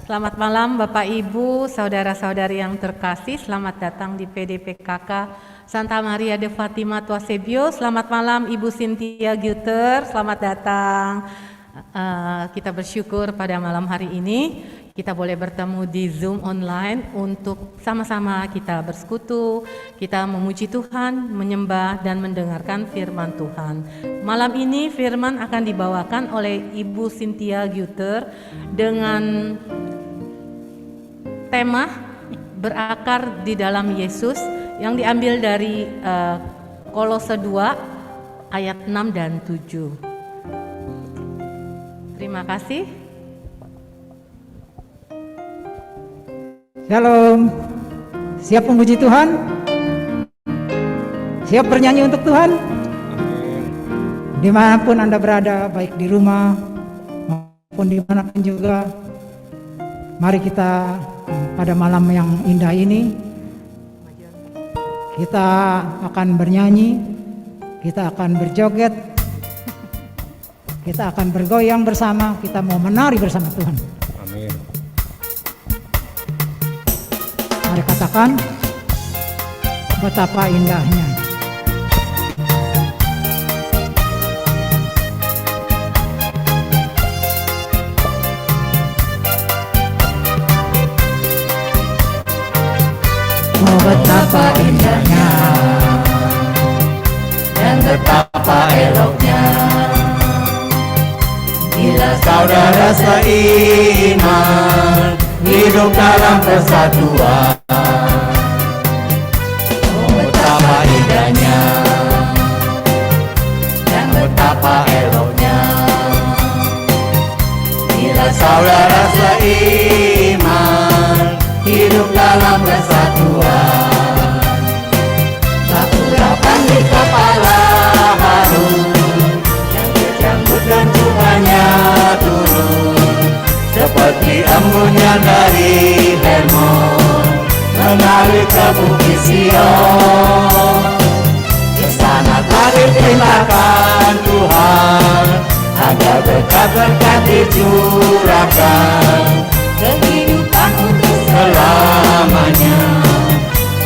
Selamat malam Bapak Ibu, saudara-saudari yang terkasih. Selamat datang di PDPKK Santa Maria de Fatima Tuasebio. Selamat malam Ibu Cynthia Guter, selamat datang. Kita bersyukur pada malam hari ini kita boleh bertemu di Zoom online untuk sama-sama kita bersekutu, kita memuji Tuhan, menyembah dan mendengarkan firman Tuhan. Malam ini firman akan dibawakan oleh Ibu Cynthia Guter dengan tema berakar di dalam Yesus yang diambil dari Kolose 2 ayat 6 dan 7. Terima kasih. Shalom. Siap memuji Tuhan? Siap bernyanyi untuk Tuhan? Amin. Dimanapun Anda berada, baik di rumah maupun dimanapun juga, mari kita pada malam yang indah ini kita akan bernyanyi, kita akan berjoget, kita akan bergoyang bersama, kita mau menari bersama Tuhan. Amin. Mari katakan, betapa indahnya. Oh, betapa indahnya dan betapa eloknya bila saudara seiman hidup dalam persatuan. Oh, betapa indahnya dan betapa eloknya bila saudara seiman hidup dalam persatuan. Tak urapan di kepala harum yang berjanggut dan jubahnya turun seperti embunnya dari Hermon mengalir ke bukit Sion. Di sana telah diperintahkan Tuhan agar berkat-berkat dicurahkan kehidupan untuk selamanya.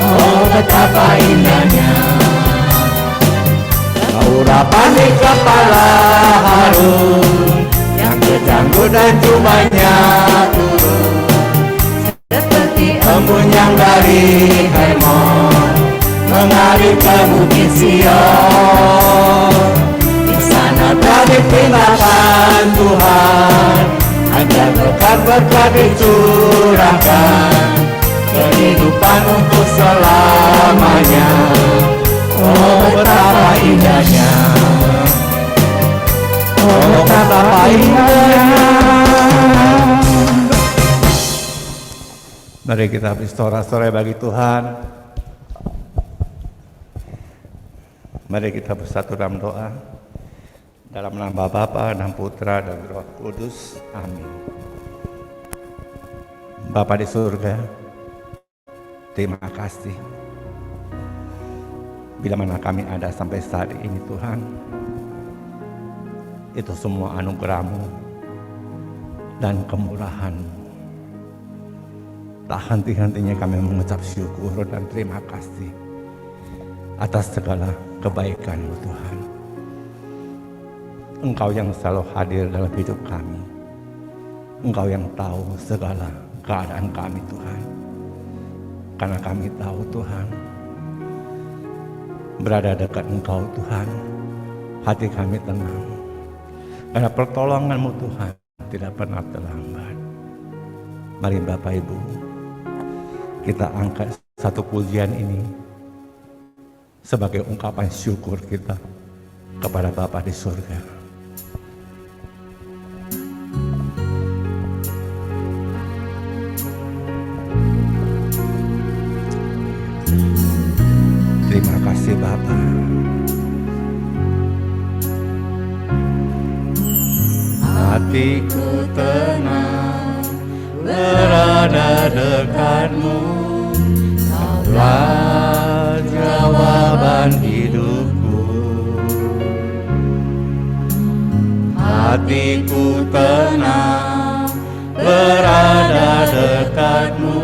Oh, betapa indahnya urapan di kepala Harun yang berjanggut dan jubahnya turun seperti embun yang dari Hermon mengalir ke bukit Sion. Di sana telah diperintahkan Tuhan agar berkat-berkat dicurahkan kehidupan untuk selamanya. Oh, betapa indahnya. Oh, betapa indahnya. Mari kita bersorak-sorai bagi Tuhan. Mari kita bersatu dalam doa. Dalam nama Bapa dan Putra dan Roh Kudus. Amin. Bapa di surga, terima kasih. Bila mana kami ada sampai saat ini Tuhan, itu semua anugerah-Mu dan kemurahan-Mu. Tak henti-hentinya kami mengucap syukur dan terima kasih atas segala kebaikan-Mu Tuhan. Engkau yang selalu hadir dalam hidup kami. Engkau yang tahu segala keadaan kami Tuhan. Karena kami tahu Tuhan, berada dekat Engkau Tuhan, hati kami tenang. Karena pertolongan-Mu Tuhan tidak pernah terlambat. Mari Bapak Ibu, kita angkat satu pujian ini sebagai ungkapan syukur kita kepada Bapa di surga. Terima kasih Bapa. Hatiku tenang berada dekat-Mu, Kaulah jawaban hidupku. Hatiku tenang berada berkat-Mu,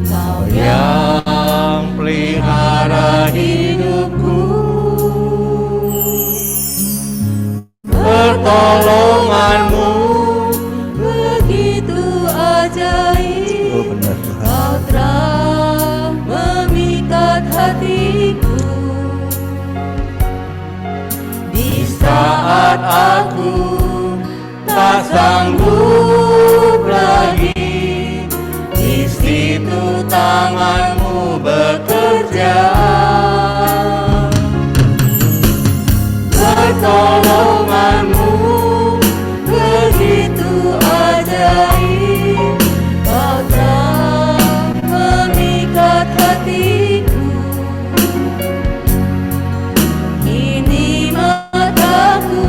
Kau yang pelihara hidupku. Pertolongan-Mu begitu ajaib, Oh benar Tuhan. Kau telah memikat hatiku. Di saat aku tak sanggup lagi, di situ tangan-Mu bekerja. Pertolongan-Mu begitu ajaib, Kau telah memikat hatiku. Kini mataku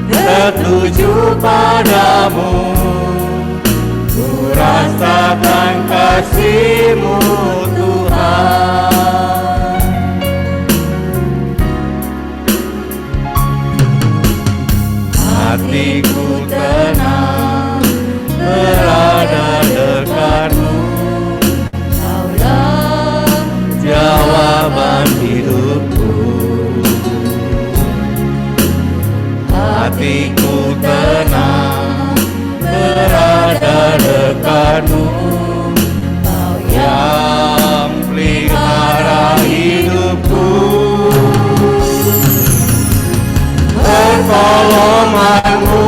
tertuju padamu, ku rasakan kasih-Mu Tuhan. Hatiku tenang berada dekat-Mu, Kaulah jawaban hidupku. Hatiku tenang berada dekat-Mu, Kau yang pelihara hidupku. Pertolongan-Mu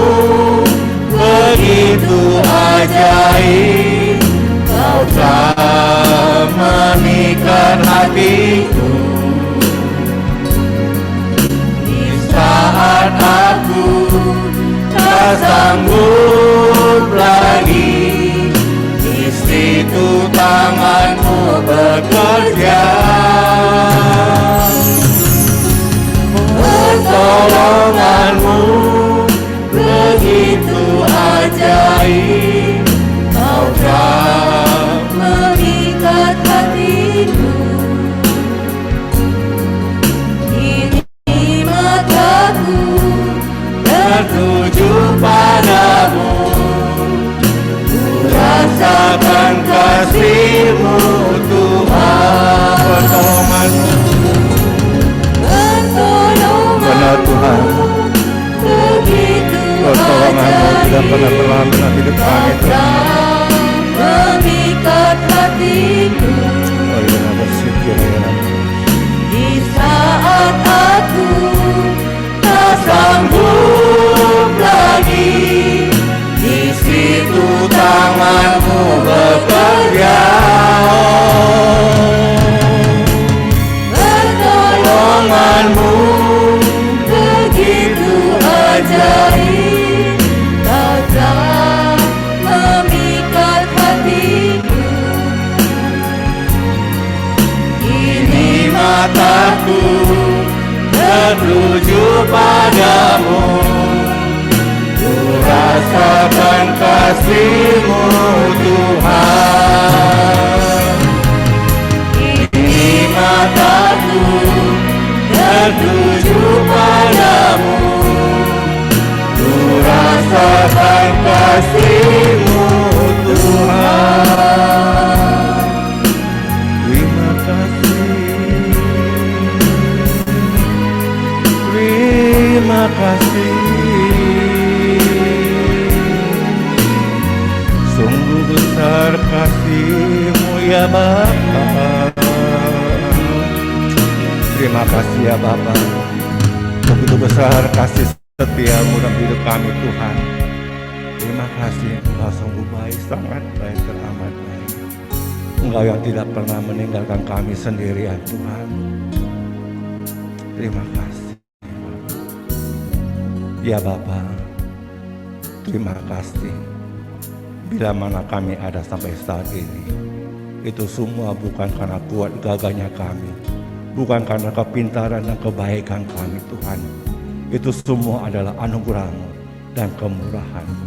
begitu ajaib, Kau telah memikat hatiku. Di saat aku tak sanggup lagi, di situ tangan-Mu bekerja. Pertolongan-Mu begitu ajaib, Kau telah memikat hatiku. Kini mataku tertuju padamu, ku rasakan kasih-Mu Tuhan. Pertolongan-Mu Benar Tuhan. begitu Pertolongan-Mu tidak pernah terlambat hidup kami Kau Tuhan. memikat hatiku. Oh iya, bersyukur ya. Di saat aku tak sanggup lagi, di situ tangan-Mu bekerja. Pertolongan-Mu begitu ajaib, Kau telah memikat hatiku. Kini mataku tertuju padamu, ku rasakan kasih-Mu Tuhan. Kini mataku tertuju padamu, ku rasakan kasih-Mu Tuhan. Terima kasih. Terima kasih. Sungguh besar kasih-Mu ya Bapa. Terima kasih ya Bapa. Begitu besar kasih setia-Mu dalam hidup kami Tuhan. Terima kasih, Engkau sungguh baik, sangat baik, teramat baik. Engkau yang tidak pernah meninggalkan kami sendirian Tuhan. Terima kasih ya Bapa. Terima kasih. Bila mana kami ada sampai saat ini, itu semua bukan karena kuat gagahnya kami, bukan karena kepintaran dan kebaikan kami Tuhan. Itu semua adalah anugerah-Mu dan kemurahan-Mu.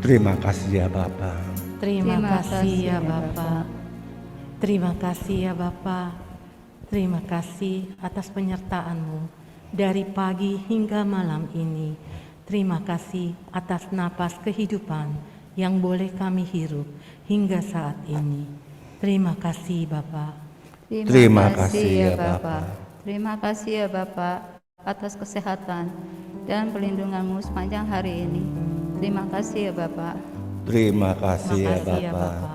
Terima kasih ya Bapa. Terima kasih ya Bapa. Terima kasih ya Bapa. Terima kasih atas penyertaan-Mu dari pagi hingga malam ini. Terima kasih atas napas kehidupan yang boleh kami hirup hingga saat ini. Terima kasih Bapa. Terima kasih ya Bapa. Terima kasih ya Bapa atas kesehatan dan perlindungan-Mu sepanjang hari ini. Terima kasih ya Bapa. Terima kasih ya Terima kasih ya Bapa. Bapa.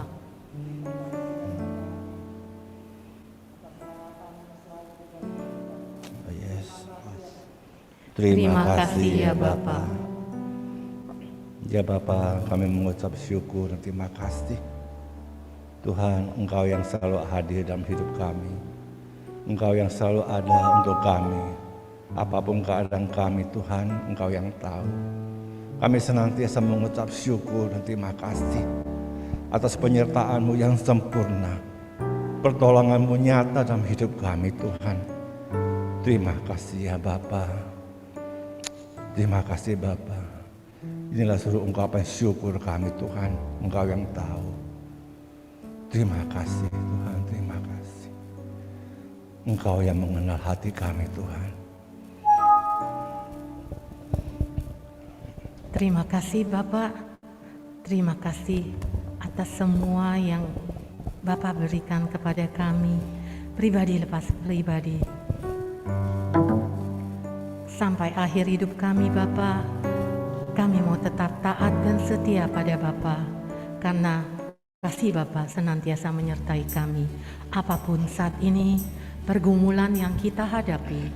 Oh, yes. Terima kasih ya Bapa. Ya Bapa, kami mengucap syukur dan terima kasih. Tuhan, Engkau yang selalu hadir dalam hidup kami. Engkau yang selalu ada untuk kami. Apapun keadaan kami Tuhan, Engkau yang tahu. Kami senantiasa mengucap syukur dan terima kasih atas penyertaan-Mu yang sempurna. Pertolongan-Mu nyata dalam hidup kami Tuhan. Terima kasih ya Bapa. Terima kasih Bapa. Inilah suruh ungkapan syukur kami Tuhan. Engkau yang tahu. Terima kasih Tuhan, terima kasih. Engkau yang mengenal hati kami Tuhan. Terima kasih Bapak. Terima kasih atas semua yang Bapak berikan kepada kami, pribadi lepas pribadi. Sampai akhir hidup kami Bapak, kami mau tetap taat dan setia pada Bapak, karena kasih Bapak senantiasa menyertai kami. Apapun saat ini pergumulan yang kita hadapi,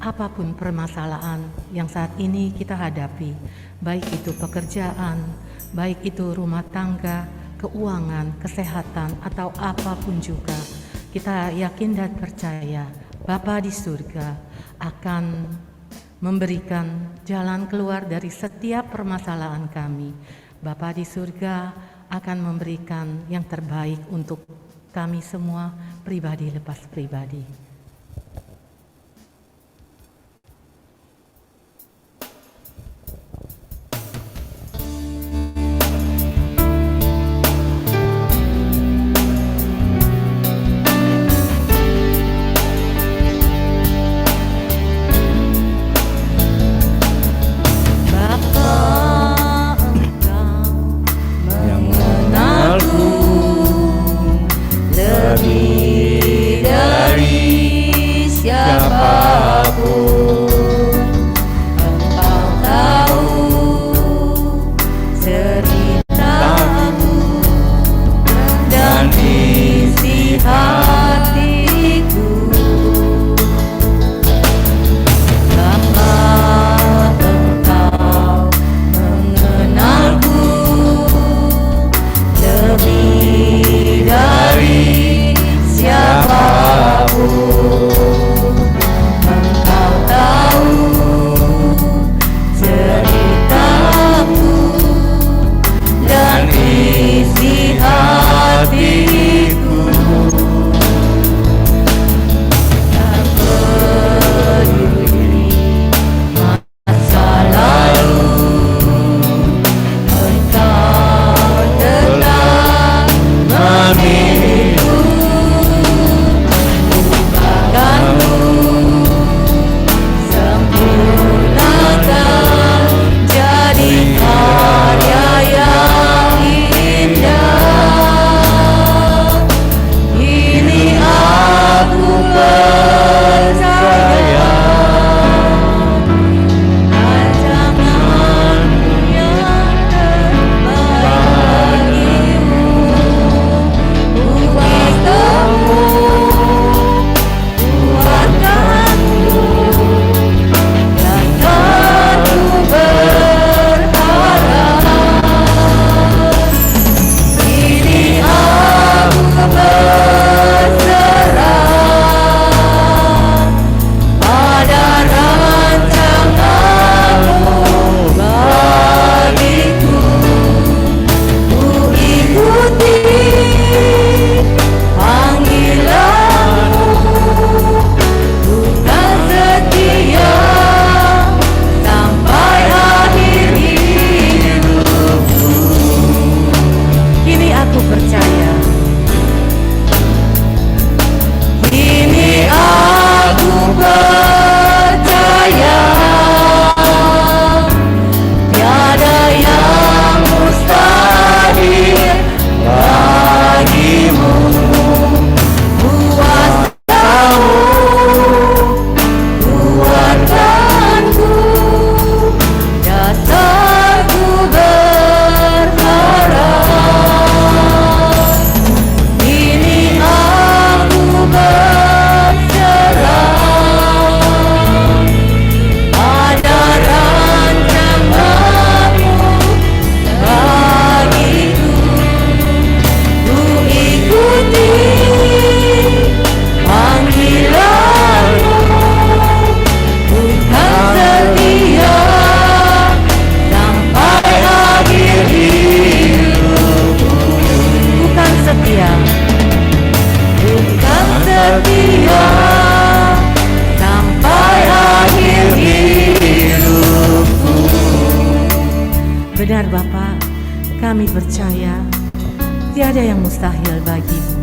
apapun permasalahan yang saat ini kita hadapi, baik itu pekerjaan, baik itu rumah tangga, keuangan, kesehatan, atau apapun juga, kita yakin dan percaya Bapa di surga akan memberikan jalan keluar dari setiap permasalahan kami. Bapa di surga akan memberikan yang terbaik untuk kami semua, pribadi lepas pribadi. Lebih dari kami percaya tiada yang mustahil bagimu.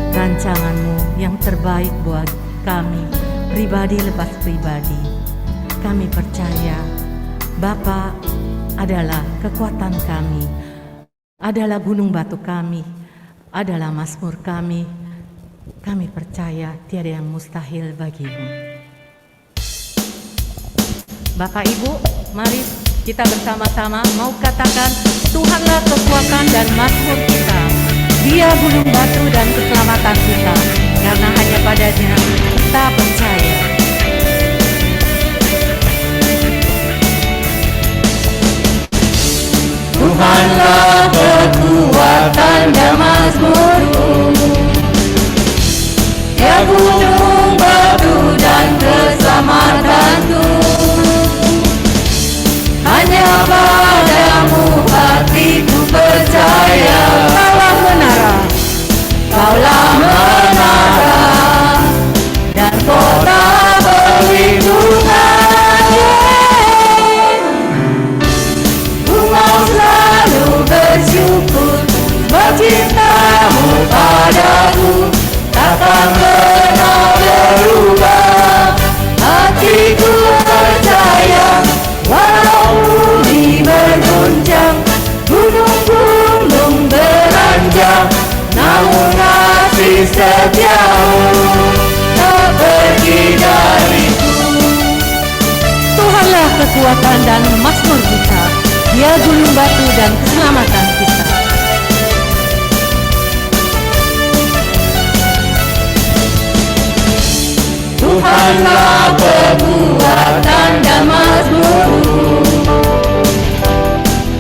Rancanganmu yang terbaik buat kami, pribadi lepas pribadi. Kami percaya Bapa adalah kekuatan kami, adalah gunung batu kami, adalah mazmur kami. Kami percaya tiada yang mustahil bagimu. Bapak Ibu, mari kita bersama-sama mau katakan, Tuhanlah kekuatan dan mazmur kita. Dia gunung batu dan keselamatan kita, karena hanya padanya kita percaya. Tuhanlah kekuatan dan mazmurku, Dia gunung batu dan keselamatanku. Hanya padamu hatiku percaya. Kaulah menara, Kaulah menara dan kota perlindungan. Engkau selalu bersyukur, sebab cintamu padaku takkan pernah berubah. Hatiku percaya, walau bumi berguncang, gunung-gunung beranjak, namun kasih setiamu tak pergi dariku. Tuhanlah kekuatan dan mazmur kita. Dia gunung batu dan keselamatan kita. Tuhanlah kekuatan dan mazmurku,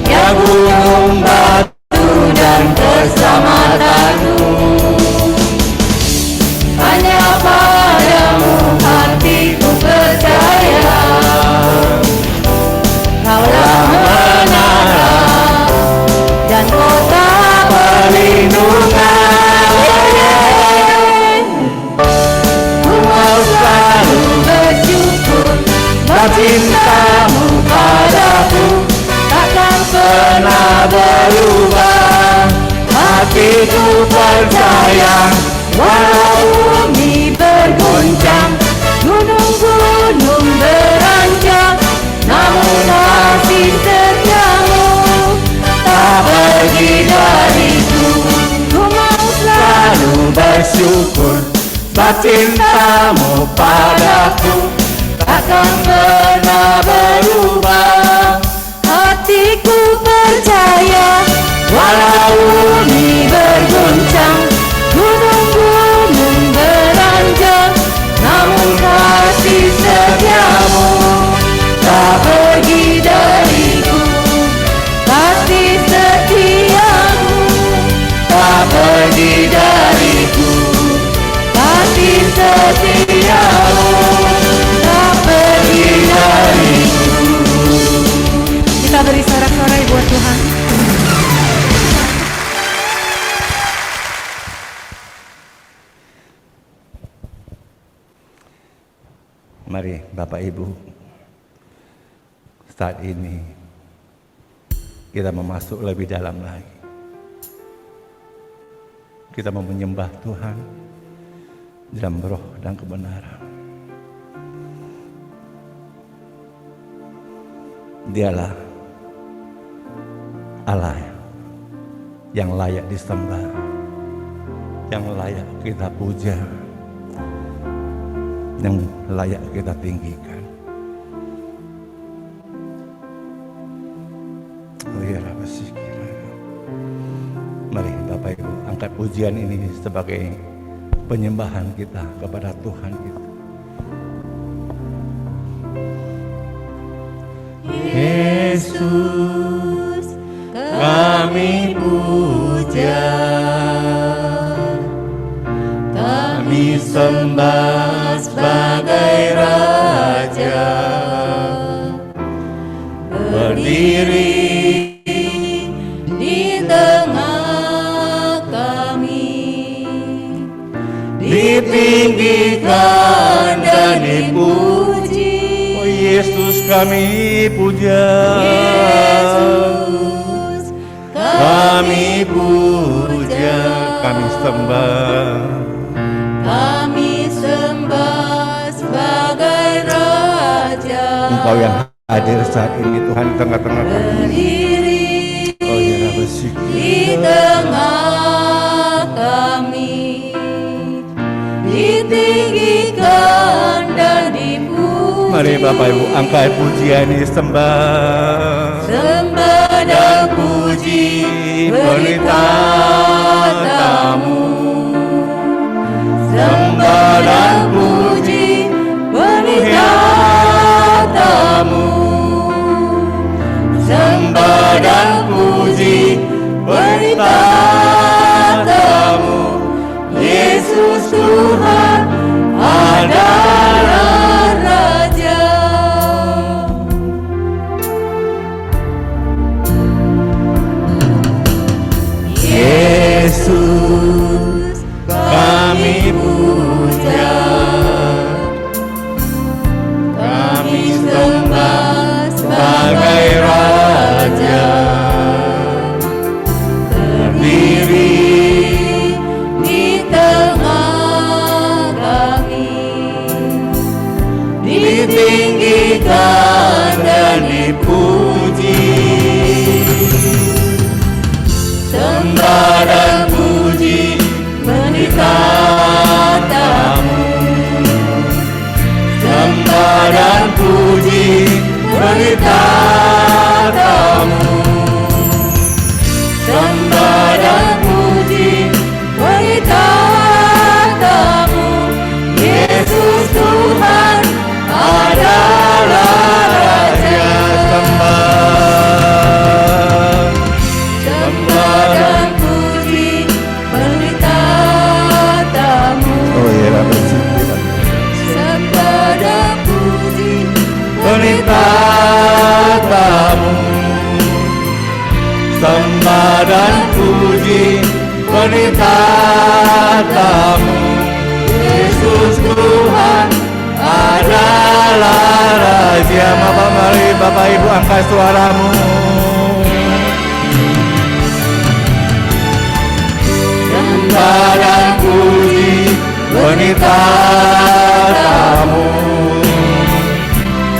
Dia gunung batu dan keselamatanku. Hanya padamu hatiku percaya. Kaulah menara dan kota perlindungan. Engkau selalu bersyukur, sebab cintamu padaku takkan pernah berubah. Hatiku percaya, walau bumi berguncang, gunung-gunung beranjak, namun kasih setiamu tak pergi dariku. Ku mau selalu bersyukur, sebab cintamu padaku takkan pernah berubah. Hatiku percaya, walau bumi berguncang, gunung-gunung beranjak, namun kasih setiamu tak pergi dariku. Kasih setiamu tak pergi dariku. Kasih setiamu tak pergi dariku. Kita beri sorak-sorai buat Tuhan. Mari Bapak Ibu, saat ini kita memasuk lebih dalam lagi. Kita mau menyembah Tuhan dalam roh dan kebenaran. Dialah Allah yang layak disembah, yang layak kita puja, yang layak kita tinggikan. Oh ya, apa sih kira? Mari Bapak Ibu angkat pujian ini sebagai penyembahan kita kepada Tuhan kita. Yesus, kami puja, kami sembah sebagai Raja, berdiri di tengah kami, ditinggikan dan dipuji. Oh Yesus, kami puja. Yesus, kami puja, kami sembah. kami sembah sebagai Raja. Engkau yang hadir saat ini Tuhan di tengah-tengah kami. Berdiri Oh ya Rabbi di tengah kami, ditinggikan dan dipuji. Mari Bapak Ibu angkat pujian ini sembah. Sembah dan puji beri tatamu. Sembah dan puji beri tatamu. Sembah dan puji beri tatamu. Yesus Tuhan adalah Raja. Yesus kami puja, kami sembah sebagai Raja. Berdiri di tengah kami, ditinggikan dan dipuji. Sembah dan puji beri tatamu. Sembah dan puji beri tatamu. Sembah dan puji beri tatamu. Yesus Tuhan adalah Raja. Sembah dan puji beri tatamu. Oh ya Rabbi Sembah dan puji beri tatamu. Sembah dan puji beri tatamu. Yesus Tuhan Adalah Raja. Mari Bapak Ibu angkat suaramu. Sembah dan puji beri tatamu.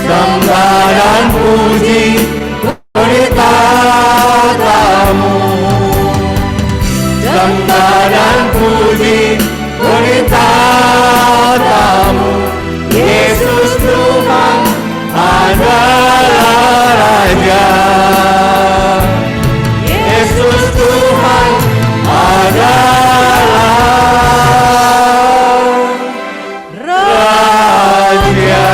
Sembah dan puji beri tatamu. Sembah dan puji beri tatamu. Yesus Tuhan adalah Raja. Yesus Tuhan adalah Raja.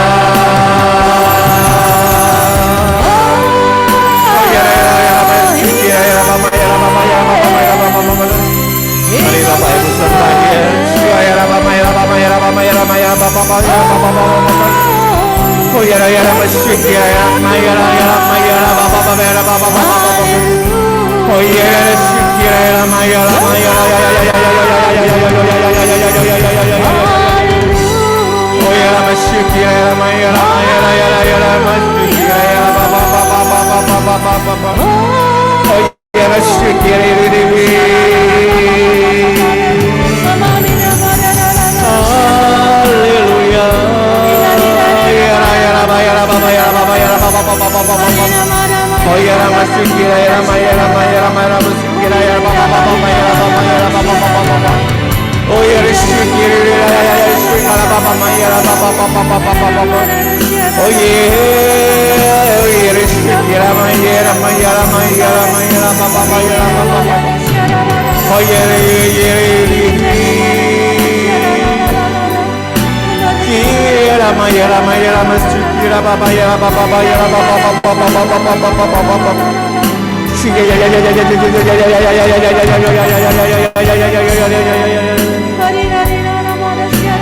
Mari Bapak Ibu serta dia. Oh ya ya ya masjid ya ya maya ya maya bapa bapa ya bapa bapa oh ya ya masjid ya ya maya maya ya ya ya ya oh ya masjid ya ya maya maya ya ya ya masjid ya ya bapa bapa bapa bapa bapa oh ya masjid ya ya haleluya. Oh ya Rama Sikira ya Rama ya Rama ya Rama Rama Sikira ya Rama Rama ya Rama ya Rama Rama oh ya Sikira ya ya ya Sikira Rama ya Rama Rama oh ya Sikira Rama ya Rama ya Rama ya Rama ya Rama ya Rama oh ya Rama ya Rama ya Rama Sikira Baba ya Baba ya Baba Baba Sikira ya ya ya ya ya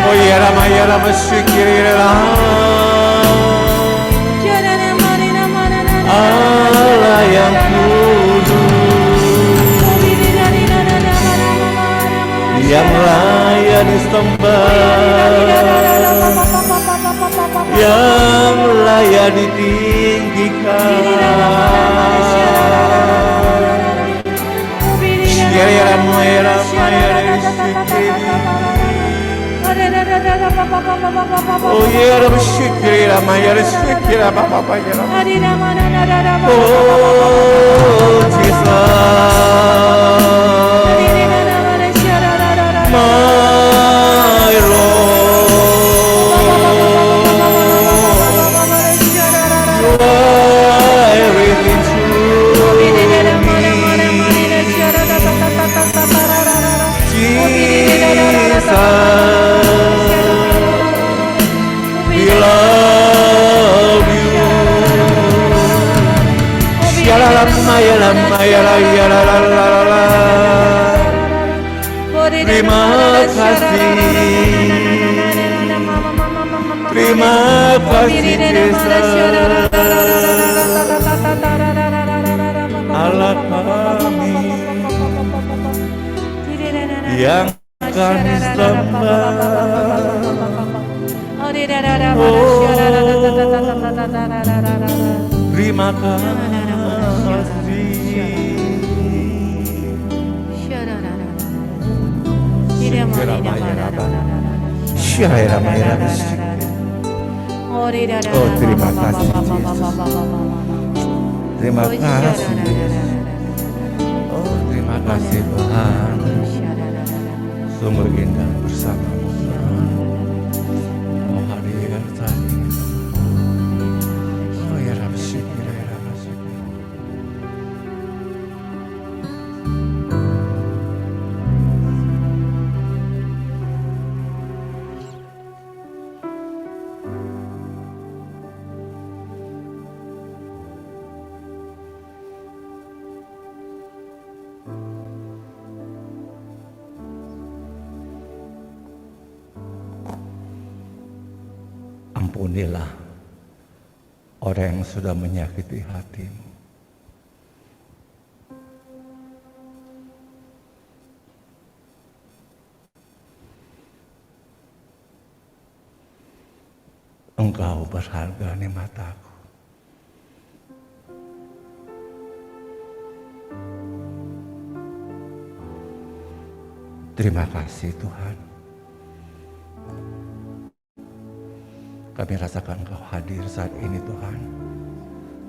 oh ya Rama ya Rama Sikira Allah yang kudus yang layak disembah yang layak ditinggikan Oh ya Rabbi syukri Rama ya syukri Rama Papa ya Rama. Oh Jesus, my Lord, you are everything to me. Jesus, we love you. Terima kasih, terima kasih Yesus, Allah kami yang kami sembah. Terima kasih. Oh terima kasih Yesus. Terima kasih Yesus. Oh terima kasih Tuhan. Sungguh indah bersamamu Tuhan. Oh hadir tadi. Oh ya Rabbi syukur ya Rabbi syukur. Ampunilah orang yang sudah menyakiti hatimu. Engkau berharga di mataku. Terima kasih Tuhan. Kami rasakan Engkau hadir saat ini Tuhan.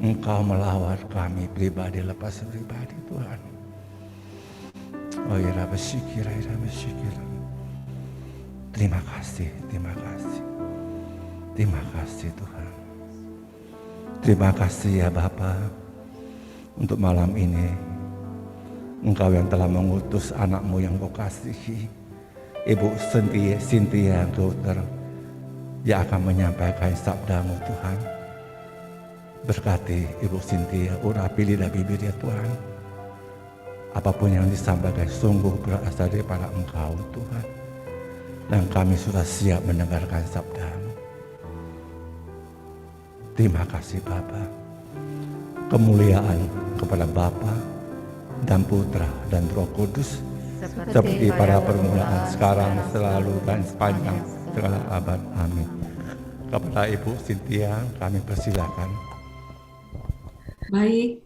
Engkau melawat kami pribadi lepas pribadi Tuhan. Oh ya Rabbi syukur, ya Rabbi syukur. Terima kasih, terima kasih. Terima kasih Tuhan. Terima kasih ya Bapa untuk malam ini. Engkau yang telah mengutus anakmu yang Kau kasihi, Ibu Cynthia Gauter, yang akan menyampaikan sabdamu Tuhan. Berkati Ibu Cynthia, urapi lidah bibirnya Tuhan. Apapun yang disampaikan sungguh berasal daripada Engkau Tuhan. Dan kami sudah siap mendengarkan sabdamu. Terima kasih Bapa. Kemuliaan kepada Bapa dan Putra dan Roh Kudus. Seperti pada permulaan, sekarang, selalu, dan sepanjang segala abad. Amin. Kepada Ibu Cynthia kami persilakan. Baik.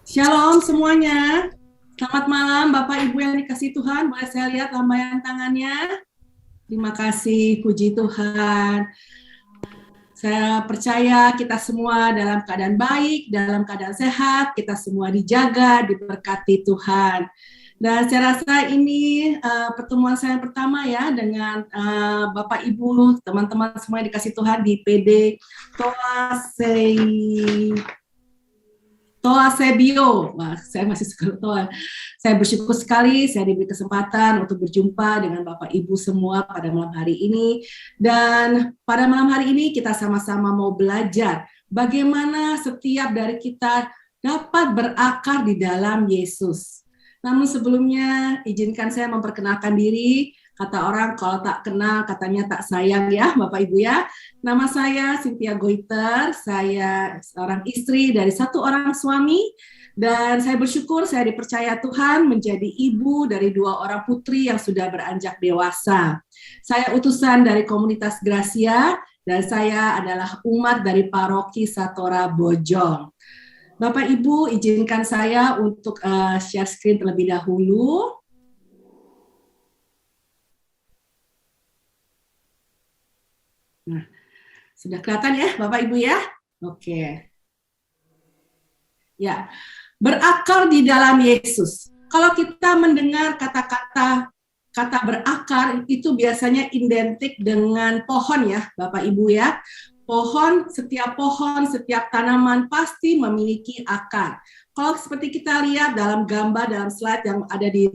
Shalom semuanya. Selamat malam Bapak Ibu yang dikasihi Tuhan. Boleh saya lihat lambaian tangannya? Terima kasih, puji Tuhan. Saya percaya kita semua dalam keadaan baik, dalam keadaan sehat, kita semua dijaga, diberkati Tuhan. Dan saya rasa ini pertemuan saya yang pertama ya dengan Bapak Ibu, teman-teman semua yang dikasih Tuhan di PD Toa Sebio. Wah, saya masih suka Toa. Saya bersyukur sekali saya diberi kesempatan untuk berjumpa dengan Bapak Ibu semua pada malam hari ini. Dan pada malam hari ini kita sama-sama mau belajar bagaimana setiap dari kita dapat berakar di dalam Yesus. Namun sebelumnya izinkan saya memperkenalkan diri. Kata orang kalau tak kenal katanya tak sayang ya Bapak Ibu ya. Nama saya Cynthia Gauter, saya seorang istri dari satu orang suami. Dan saya bersyukur saya dipercaya Tuhan menjadi ibu dari 2 orang putri yang sudah beranjak dewasa. Saya utusan dari komunitas Gracia dan saya adalah umat dari paroki Satora Bojong. Bapak Ibu, izinkan saya untuk share screen terlebih dahulu. Nah, sudah kelihatan ya Bapak Ibu ya? Oke. Ya, berakar di dalam Yesus. Kalau kita mendengar kata berakar itu biasanya identik dengan pohon ya, Bapak Ibu ya. Pohon, setiap tanaman pasti memiliki akar. Kalau seperti kita lihat dalam gambar, dalam slide yang ada di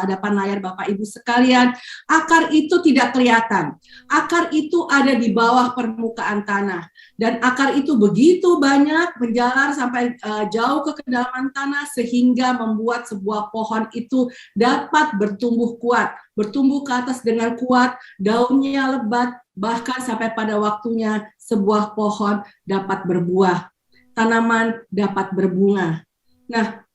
depan layar Bapak Ibu sekalian, akar itu tidak kelihatan. Akar itu ada di bawah permukaan tanah. Dan akar itu begitu banyak menjalar sampai jauh ke kedalaman tanah sehingga membuat sebuah pohon itu dapat bertumbuh kuat, bertumbuh ke atas dengan kuat, daunnya lebat, bahkan sampai pada waktunya sebuah pohon dapat berbuah, tanaman dapat berbunga. Nah,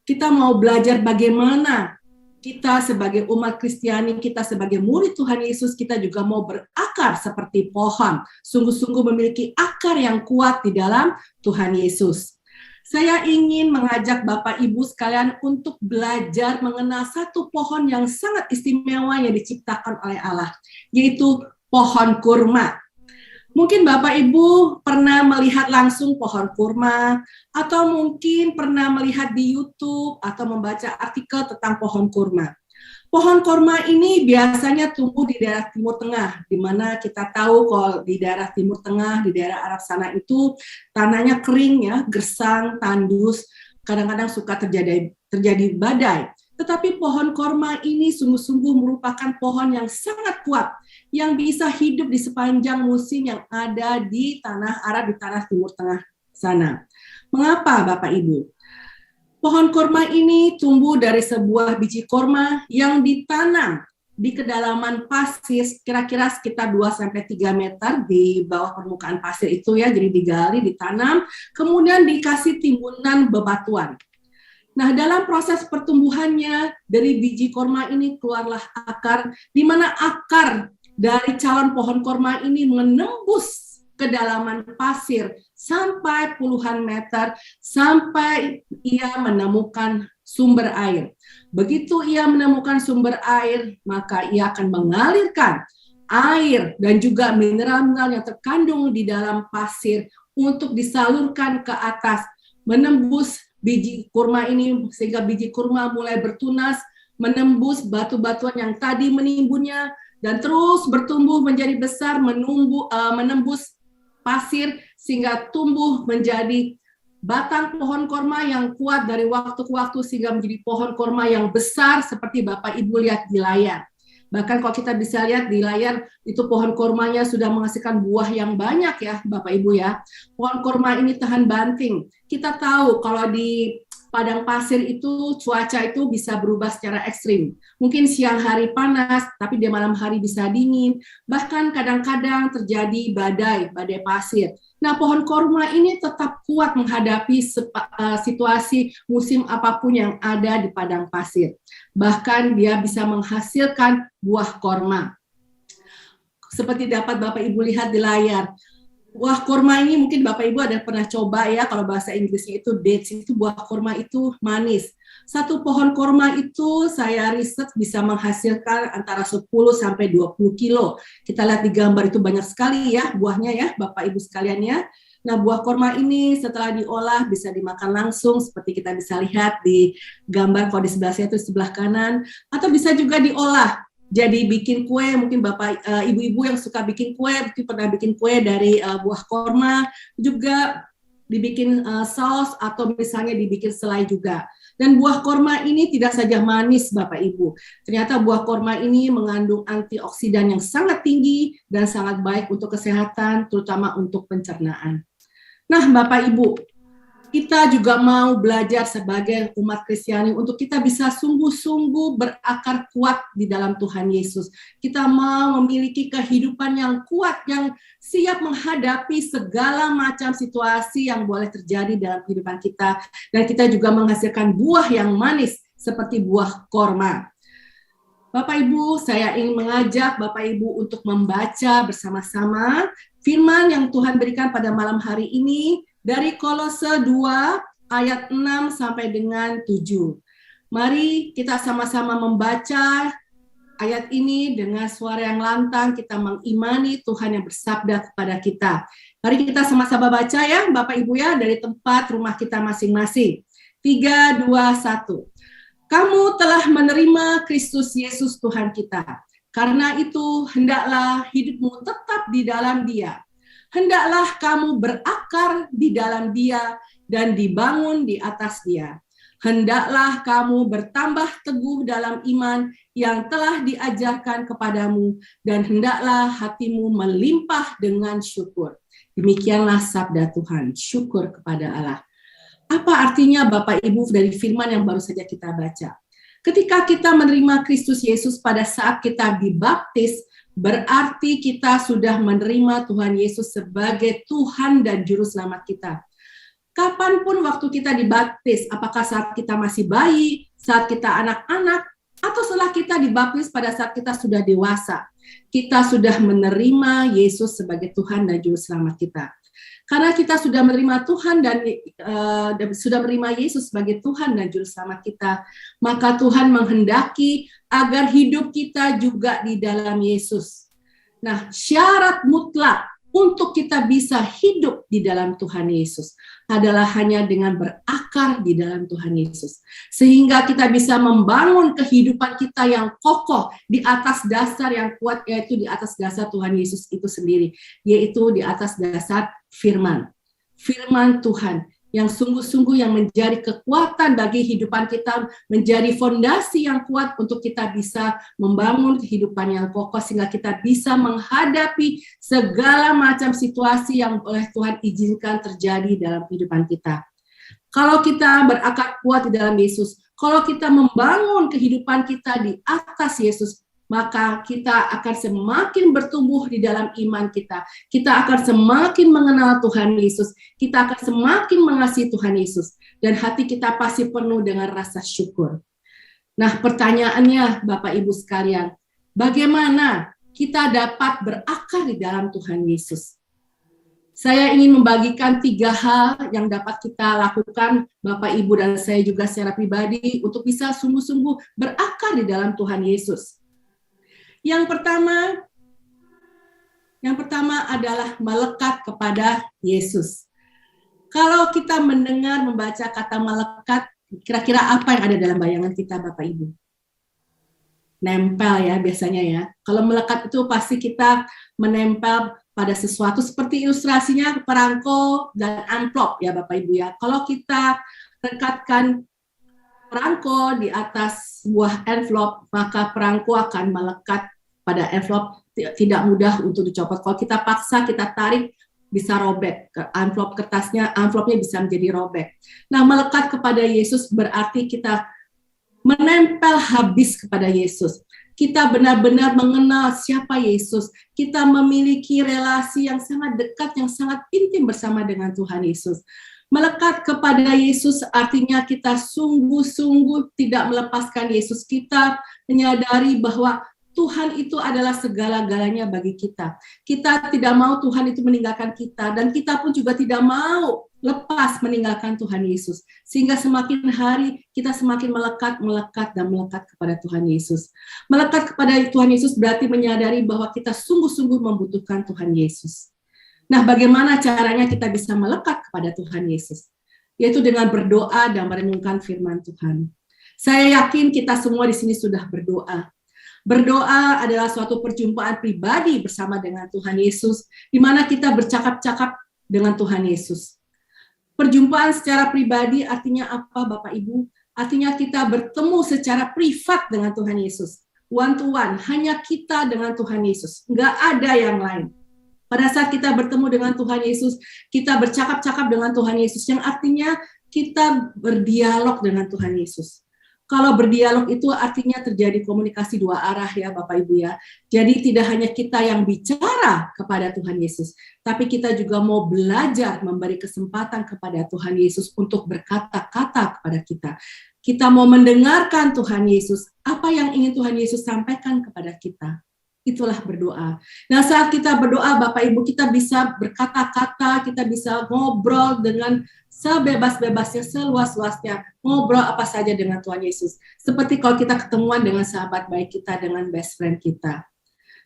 kita mau belajar bagaimana kita sebagai umat Kristiani, kita sebagai murid Tuhan Yesus, kita juga mau berakar seperti pohon, sungguh-sungguh memiliki akar yang kuat di dalam Tuhan Yesus. Saya ingin mengajak Bapak Ibu sekalian untuk belajar mengenal satu pohon yang sangat istimewa yang diciptakan oleh Allah, yaitu pohon kurma. Mungkin Bapak Ibu pernah melihat langsung pohon kurma, atau mungkin pernah melihat di YouTube atau membaca artikel tentang pohon kurma. Pohon kurma ini biasanya tumbuh di daerah Timur Tengah, di mana kita tahu kalau di daerah Timur Tengah, di daerah Arab sana itu tanahnya kering ya, gersang, tandus, kadang-kadang suka terjadi badai. Tetapi pohon kurma ini sungguh-sungguh merupakan pohon yang sangat kuat, yang bisa hidup di sepanjang musim yang ada di tanah Arab, di tanah Timur Tengah sana. Mengapa Bapak Ibu? Pohon kurma ini tumbuh dari sebuah biji kurma yang ditanam di kedalaman pasir kira-kira sekitar 2-3 meter di bawah permukaan pasir itu ya, jadi digali, ditanam, kemudian dikasih timbunan bebatuan. Nah, dalam proses pertumbuhannya dari biji kurma ini keluarlah akar, di mana akar dari calon pohon kurma ini menembus kedalaman pasir sampai puluhan meter sampai ia menemukan sumber air. Begitu ia menemukan sumber air, maka ia akan mengalirkan air dan juga mineral-mineral yang terkandung di dalam pasir untuk disalurkan ke atas, menembus biji kurma ini sehingga biji kurma mulai bertunas, menembus batu-batuan yang tadi menimbunnya dan terus bertumbuh menjadi besar, menembus pasir sehingga tumbuh menjadi batang pohon kurma yang kuat dari waktu ke waktu sehingga menjadi pohon kurma yang besar seperti Bapak Ibu lihat di layar. Bahkan kalau kita bisa lihat di layar itu pohon kurmanya sudah menghasilkan buah yang banyak ya Bapak Ibu ya. Pohon kurma ini tahan banting. Kita tahu kalau di padang pasir itu cuaca itu bisa berubah secara ekstrim. Mungkin siang hari panas, tapi di malam hari bisa dingin. Bahkan kadang-kadang terjadi badai pasir. Nah, pohon kurma ini tetap kuat menghadapi situasi musim apapun yang ada di padang pasir. Bahkan dia bisa menghasilkan buah kurma. Seperti dapat Bapak Ibu lihat di layar. Buah kurma ini mungkin Bapak Ibu ada pernah coba ya, kalau bahasa Inggrisnya itu dates, itu buah kurma itu manis. Satu pohon kurma itu saya riset bisa menghasilkan antara 10 sampai 20 kilo. Kita lihat di gambar itu banyak sekali ya buahnya ya Bapak Ibu sekalian ya. Nah, buah kurma ini setelah diolah bisa dimakan langsung seperti kita bisa lihat di gambar kalau di sebelah saya itu sebelah kanan, atau bisa juga diolah. Jadi bikin kue, mungkin Bapak Ibu-ibu yang suka bikin kue, mungkin pernah bikin kue dari buah kurma, juga dibikin saus atau misalnya dibikin selai juga. Dan buah kurma ini tidak saja manis Bapak Ibu. Ternyata buah kurma ini mengandung antioksidan yang sangat tinggi dan sangat baik untuk kesehatan, terutama untuk pencernaan. Nah Bapak Ibu, kita juga mau belajar sebagai umat Kristiani untuk kita bisa sungguh-sungguh berakar kuat di dalam Tuhan Yesus. Kita mau memiliki kehidupan yang kuat, yang siap menghadapi segala macam situasi yang boleh terjadi dalam kehidupan kita. Dan kita juga menghasilkan buah yang manis seperti buah kurma. Bapak Ibu, saya ingin mengajak Bapak Ibu untuk membaca bersama-sama firman yang Tuhan berikan pada malam hari ini dari Kolose 2 ayat 6 sampai dengan 7. Mari kita sama-sama membaca ayat ini dengan suara yang lantang, kita mengimani Tuhan yang bersabda kepada kita. Mari kita sama-sama baca ya, Bapak Ibu ya, dari tempat rumah kita masing-masing. 3, 2, 1. Kamu telah menerima Kristus Yesus Tuhan kita. Karena itu, hendaklah hidupmu tetap di dalam Dia. Hendaklah kamu berakar di dalam Dia dan dibangun di atas Dia. Hendaklah kamu bertambah teguh dalam iman yang telah diajarkan kepadamu, dan hendaklah hatimu melimpah dengan syukur. Demikianlah sabda Tuhan, syukur kepada Allah. Apa artinya Bapak Ibu dari firman yang baru saja kita baca? Ketika kita menerima Kristus Yesus pada saat kita dibaptis, berarti kita sudah menerima Tuhan Yesus sebagai Tuhan dan Juru Selamat kita. Kapanpun waktu kita dibaptis, apakah saat kita masih bayi, saat kita anak-anak, atau setelah kita dibaptis pada saat kita sudah dewasa, kita sudah menerima Yesus sebagai Tuhan dan Juru Selamat kita. Karena kita sudah menerima Tuhan dan sudah menerima Yesus sebagai Tuhan dan Juru Selamat kita, maka Tuhan menghendaki agar hidup kita juga di dalam Yesus. Nah, syarat mutlak untuk kita bisa hidup di dalam Tuhan Yesus adalah hanya dengan berakar di dalam Tuhan Yesus. Sehingga kita bisa membangun kehidupan kita yang kokoh di atas dasar yang kuat, yaitu di atas dasar Tuhan Yesus itu sendiri, yaitu di atas dasar firman Tuhan yang sungguh-sungguh yang menjadi kekuatan bagi kehidupan kita, menjadi fondasi yang kuat untuk kita bisa membangun kehidupan yang kokoh sehingga kita bisa menghadapi segala macam situasi yang oleh Tuhan izinkan terjadi dalam kehidupan kita. Kalau kita berakar kuat di dalam Yesus, kalau kita membangun kehidupan kita di atas Yesus, maka kita akan semakin bertumbuh di dalam iman kita. Kita akan semakin mengenal Tuhan Yesus. Kita akan semakin mengasihi Tuhan Yesus. Dan hati kita pasti penuh dengan rasa syukur. Nah, pertanyaannya Bapak Ibu sekalian, bagaimana kita dapat berakar di dalam Tuhan Yesus? Saya ingin membagikan 3 hal yang dapat kita lakukan, Bapak Ibu dan saya juga secara pribadi, untuk bisa sungguh-sungguh berakar di dalam Tuhan Yesus. Yang pertama adalah melekat kepada Yesus. Kalau kita mendengar, membaca kata melekat, kira-kira apa yang ada dalam bayangan kita, Bapak Ibu? Nempel ya biasanya ya. Kalau melekat itu pasti kita menempel pada sesuatu, seperti ilustrasinya perangko dan amplop ya Bapak Ibu ya. Kalau kita rekatkan perangko di atas sebuah envelope, maka perangko akan melekat pada envelope, tidak mudah untuk dicopot. Kalau kita paksa, kita tarik, bisa robek. Envelope-nya bisa menjadi robek. Nah, melekat kepada Yesus berarti kita menempel habis kepada Yesus. Kita benar-benar mengenal siapa Yesus. Kita memiliki relasi yang sangat dekat, yang sangat intim bersama dengan Tuhan Yesus. Melekat kepada Yesus artinya kita sungguh-sungguh tidak melepaskan Yesus. Kita menyadari bahwa Tuhan itu adalah segala-galanya bagi kita. Kita tidak mau Tuhan itu meninggalkan kita, dan kita pun juga tidak mau lepas meninggalkan Tuhan Yesus. Sehingga semakin hari kita semakin melekat kepada Tuhan Yesus. Melekat kepada Tuhan Yesus berarti menyadari bahwa kita sungguh-sungguh membutuhkan Tuhan Yesus. Nah, bagaimana caranya kita bisa melekat kepada Tuhan Yesus? Yaitu dengan berdoa dan merenungkan firman Tuhan. Saya yakin kita semua di sini sudah berdoa. Berdoa adalah suatu perjumpaan pribadi bersama dengan Tuhan Yesus, di mana kita bercakap-cakap dengan Tuhan Yesus. Perjumpaan secara pribadi artinya apa, Bapak Ibu? Artinya kita bertemu secara privat dengan Tuhan Yesus. One to one, hanya kita dengan Tuhan Yesus. Nggak ada yang lain. Pada saat kita bertemu dengan Tuhan Yesus, kita bercakap-cakap dengan Tuhan Yesus, yang artinya kita berdialog dengan Tuhan Yesus. Kalau berdialog itu artinya terjadi komunikasi 2 arah ya Bapak Ibu ya. Jadi tidak hanya kita yang bicara kepada Tuhan Yesus, tapi kita juga mau belajar memberi kesempatan kepada Tuhan Yesus untuk berkata-kata kepada kita. Kita mau mendengarkan Tuhan Yesus, apa yang ingin Tuhan Yesus sampaikan kepada kita. itulah berdoa. Nah, saat kita berdoa, Bapak Ibu, kita bisa berkata-kata, kita bisa ngobrol dengan sebebas-bebasnya, seluas-luasnya, ngobrol apa saja dengan Tuhan Yesus. Seperti kalau kita ketemuan dengan sahabat baik kita, dengan best friend kita.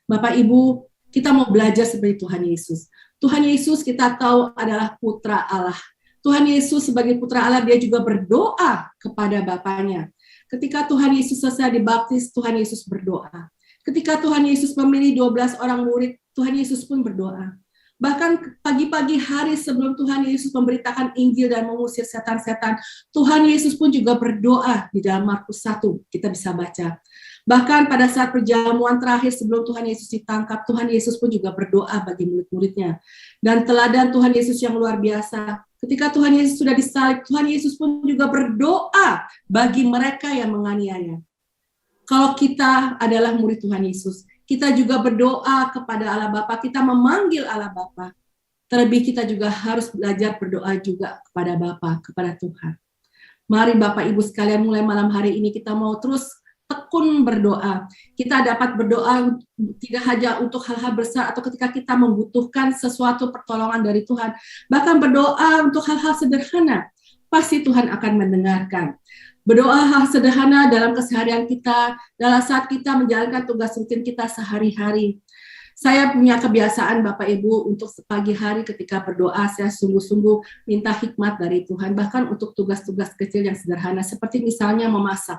Bapak Ibu, kita mau belajar seperti Tuhan Yesus. Tuhan Yesus kita tahu adalah putra Allah. Tuhan Yesus sebagai putra Allah, dia juga berdoa kepada Bapaknya. Ketika Tuhan Yesus selesai dibaptis, Tuhan Yesus berdoa. Ketika Tuhan Yesus memilih 12 orang murid, Tuhan Yesus pun berdoa. Bahkan pagi-pagi hari sebelum Tuhan Yesus memberitakan Injil dan mengusir setan-setan, Tuhan Yesus pun juga berdoa di dalam Markus 1, kita bisa baca. Bahkan pada saat perjamuan terakhir sebelum Tuhan Yesus ditangkap, Tuhan Yesus pun juga berdoa bagi murid-muridnya. Dan teladan Tuhan Yesus yang luar biasa, ketika Tuhan Yesus sudah disalib, Tuhan Yesus pun juga berdoa bagi mereka yang menganiaya. Kalau kita adalah murid Tuhan Yesus, kita juga berdoa kepada Allah Bapa, kita memanggil Allah Bapa. Terlebih kita juga harus belajar berdoa juga kepada Bapa, kepada Tuhan. Mari Bapak Ibu sekalian, mulai malam hari ini kita mau terus tekun berdoa. Kita dapat berdoa tidak hanya untuk hal-hal besar atau ketika kita membutuhkan sesuatu pertolongan dari Tuhan. Bahkan berdoa untuk hal-hal sederhana, pasti Tuhan akan mendengarkan. Berdoa hal sederhana dalam keseharian kita, dalam saat kita menjalankan tugas rutin kita sehari-hari. Saya punya kebiasaan Bapak Ibu untuk pagi hari ketika berdoa, saya sungguh-sungguh minta hikmat dari Tuhan, bahkan untuk tugas-tugas kecil yang sederhana, seperti misalnya memasak.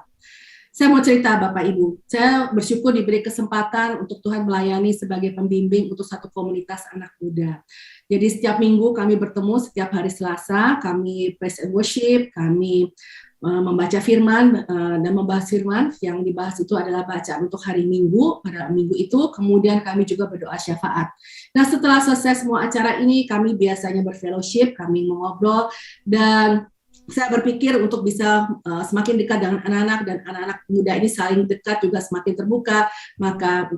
Saya mau cerita Bapak Ibu, saya bersyukur diberi kesempatan untuk Tuhan melayani sebagai pembimbing untuk satu komunitas anak muda. Jadi setiap minggu kami bertemu, setiap hari Selasa, kami praise and worship, kami membaca firman dan membahas firman. Yang dibahas itu adalah bacaan untuk hari Minggu. Pada minggu itu kemudian kami juga berdoa syafaat. Nah, setelah selesai semua acara ini, kami biasanya berfellowship, kami mengobrol, dan saya berpikir untuk bisa semakin dekat dengan anak-anak, dan anak-anak muda ini saling dekat juga semakin terbuka, maka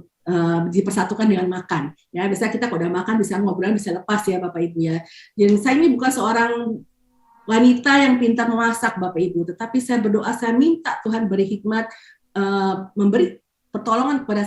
dipersatukan dengan makan. Ya, biasanya kita kalau udah makan bisa ngobrol, bisa lepas ya Bapak Ibu ya. Jadi saya ini bukan seorang wanita yang pintar memasak Bapak Ibu, tetapi saya berdoa, saya minta Tuhan beri hikmat, memberi pertolongan kepada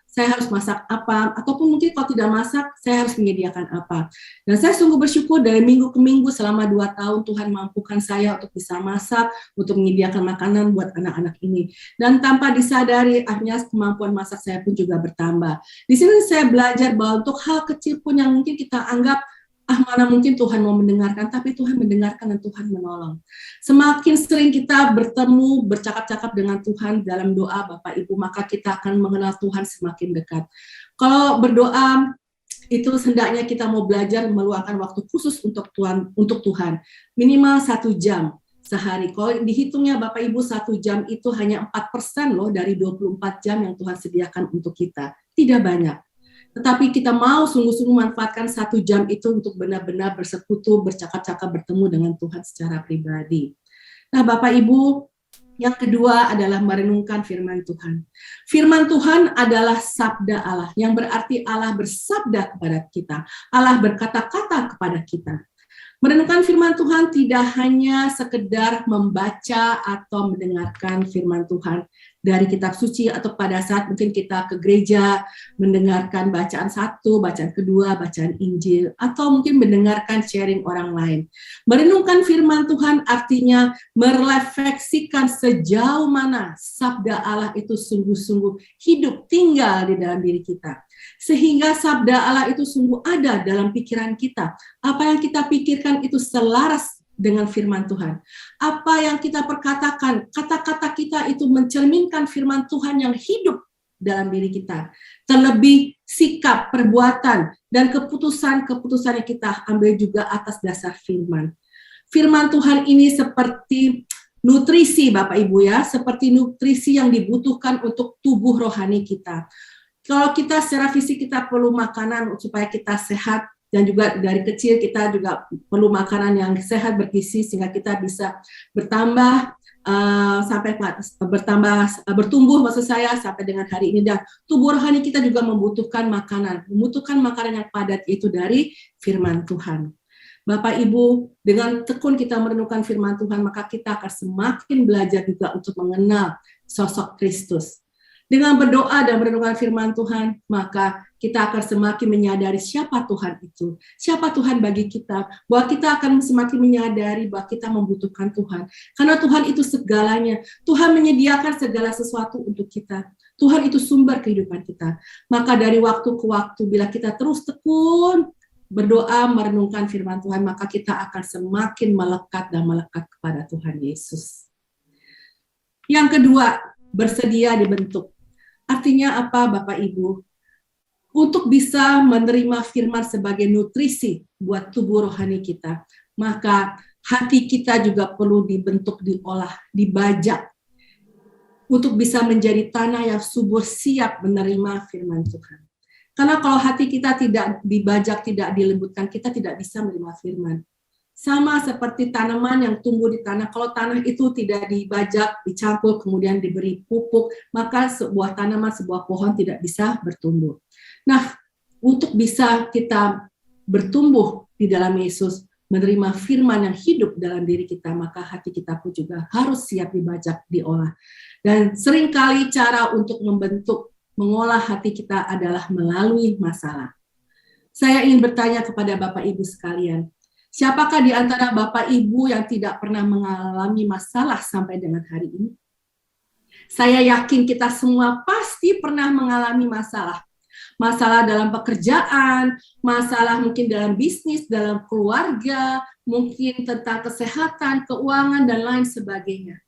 saya harus masak apa, ataupun mungkin kalau tidak masak, saya harus menyediakan apa. Dan saya sungguh bersyukur dari minggu ke minggu selama 2 tahun Tuhan mampukan saya untuk bisa masak, untuk menyediakan makanan buat anak-anak ini. Dan tanpa disadari, akhirnya kemampuan masak saya pun juga bertambah. Di sini saya belajar bahwa untuk hal kecil pun yang mungkin kita anggap mana mungkin Tuhan mau mendengarkan, tapi Tuhan mendengarkan dan Tuhan menolong. Semakin sering kita bertemu, bercakap-cakap dengan Tuhan dalam doa Bapak Ibu, maka kita akan mengenal Tuhan semakin dekat. Kalau berdoa, itu hendaknya kita mau belajar meluangkan waktu khusus untuk Tuhan. Minimal 1 jam sehari. Kalau dihitungnya Bapak Ibu, 1 jam itu hanya 4% loh dari 24 jam yang Tuhan sediakan untuk kita. Tidak banyak. Tetapi kita mau sungguh-sungguh manfaatkan 1 jam itu untuk benar-benar bersekutu, bercakap-cakap, bertemu dengan Tuhan secara pribadi. Nah Bapak Ibu, yang kedua adalah merenungkan firman Tuhan. Firman Tuhan adalah sabda Allah, yang berarti Allah bersabda kepada kita, Allah berkata-kata kepada kita. Merenungkan firman Tuhan tidak hanya sekedar membaca atau mendengarkan firman Tuhan dari kitab suci, atau pada saat mungkin kita ke gereja mendengarkan bacaan 1, bacaan kedua, bacaan Injil, atau mungkin mendengarkan sharing orang lain. Merenungkan firman Tuhan artinya merefleksikan sejauh mana sabda Allah itu sungguh-sungguh hidup, tinggal di dalam diri kita. Sehingga sabda Allah itu sungguh ada dalam pikiran kita. Apa yang kita pikirkan itu selaras dengan firman Tuhan. Apa yang kita perkatakan, kata-kata kita itu mencerminkan firman Tuhan yang hidup dalam diri kita. Terlebih sikap, perbuatan, dan keputusan-keputusan yang kita ambil juga atas dasar firman. Firman Tuhan ini seperti nutrisi Bapak Ibu ya, seperti nutrisi yang dibutuhkan untuk tubuh rohani kita. Kalau kita secara fisik kita perlu makanan supaya kita sehat, dan juga dari kecil kita juga perlu makanan yang sehat, bergizi, sehingga kita bisa bertambah bertumbuh maksud saya sampai dengan hari ini. Dan tubuh rohani kita juga membutuhkan makanan yang padat, itu dari firman Tuhan. Bapak Ibu, dengan tekun kita merenungkan firman Tuhan, maka kita akan semakin belajar juga untuk mengenal sosok Kristus. Dengan berdoa dan merenungkan firman Tuhan, maka kita akan semakin menyadari siapa Tuhan itu, siapa Tuhan bagi kita, bahwa kita akan semakin menyadari bahwa kita membutuhkan Tuhan. Karena Tuhan itu segalanya, Tuhan menyediakan segala sesuatu untuk kita. Tuhan itu sumber kehidupan kita. Maka dari waktu ke waktu, bila kita terus tekun berdoa, merenungkan firman Tuhan, maka kita akan semakin melekat dan melekat kepada Tuhan Yesus. Yang kedua, bersedia dibentuk. Artinya apa, Bapak Ibu? Untuk bisa menerima firman sebagai nutrisi buat tubuh rohani kita, maka hati kita juga perlu dibentuk, diolah, dibajak, untuk bisa menjadi tanah yang subur siap menerima firman Tuhan. Karena kalau hati kita tidak dibajak, tidak dilembutkan, kita tidak bisa menerima firman. Sama seperti tanaman yang tumbuh di tanah, kalau tanah itu tidak dibajak, dicangkul, kemudian diberi pupuk, maka sebuah tanaman, sebuah pohon tidak bisa bertumbuh. Nah, untuk bisa kita bertumbuh di dalam Yesus, menerima firman yang hidup dalam diri kita, maka hati kita pun juga harus siap dibajak, diolah. Dan seringkali cara untuk membentuk, mengolah hati kita adalah melalui masalah. Saya ingin bertanya kepada Bapak Ibu sekalian, siapakah di antara Bapak Ibu yang tidak pernah mengalami masalah sampai dengan hari ini? Saya yakin kita semua pasti pernah mengalami masalah. Masalah dalam pekerjaan, masalah mungkin dalam bisnis, dalam keluarga, mungkin tentang kesehatan, keuangan, dan lain sebagainya.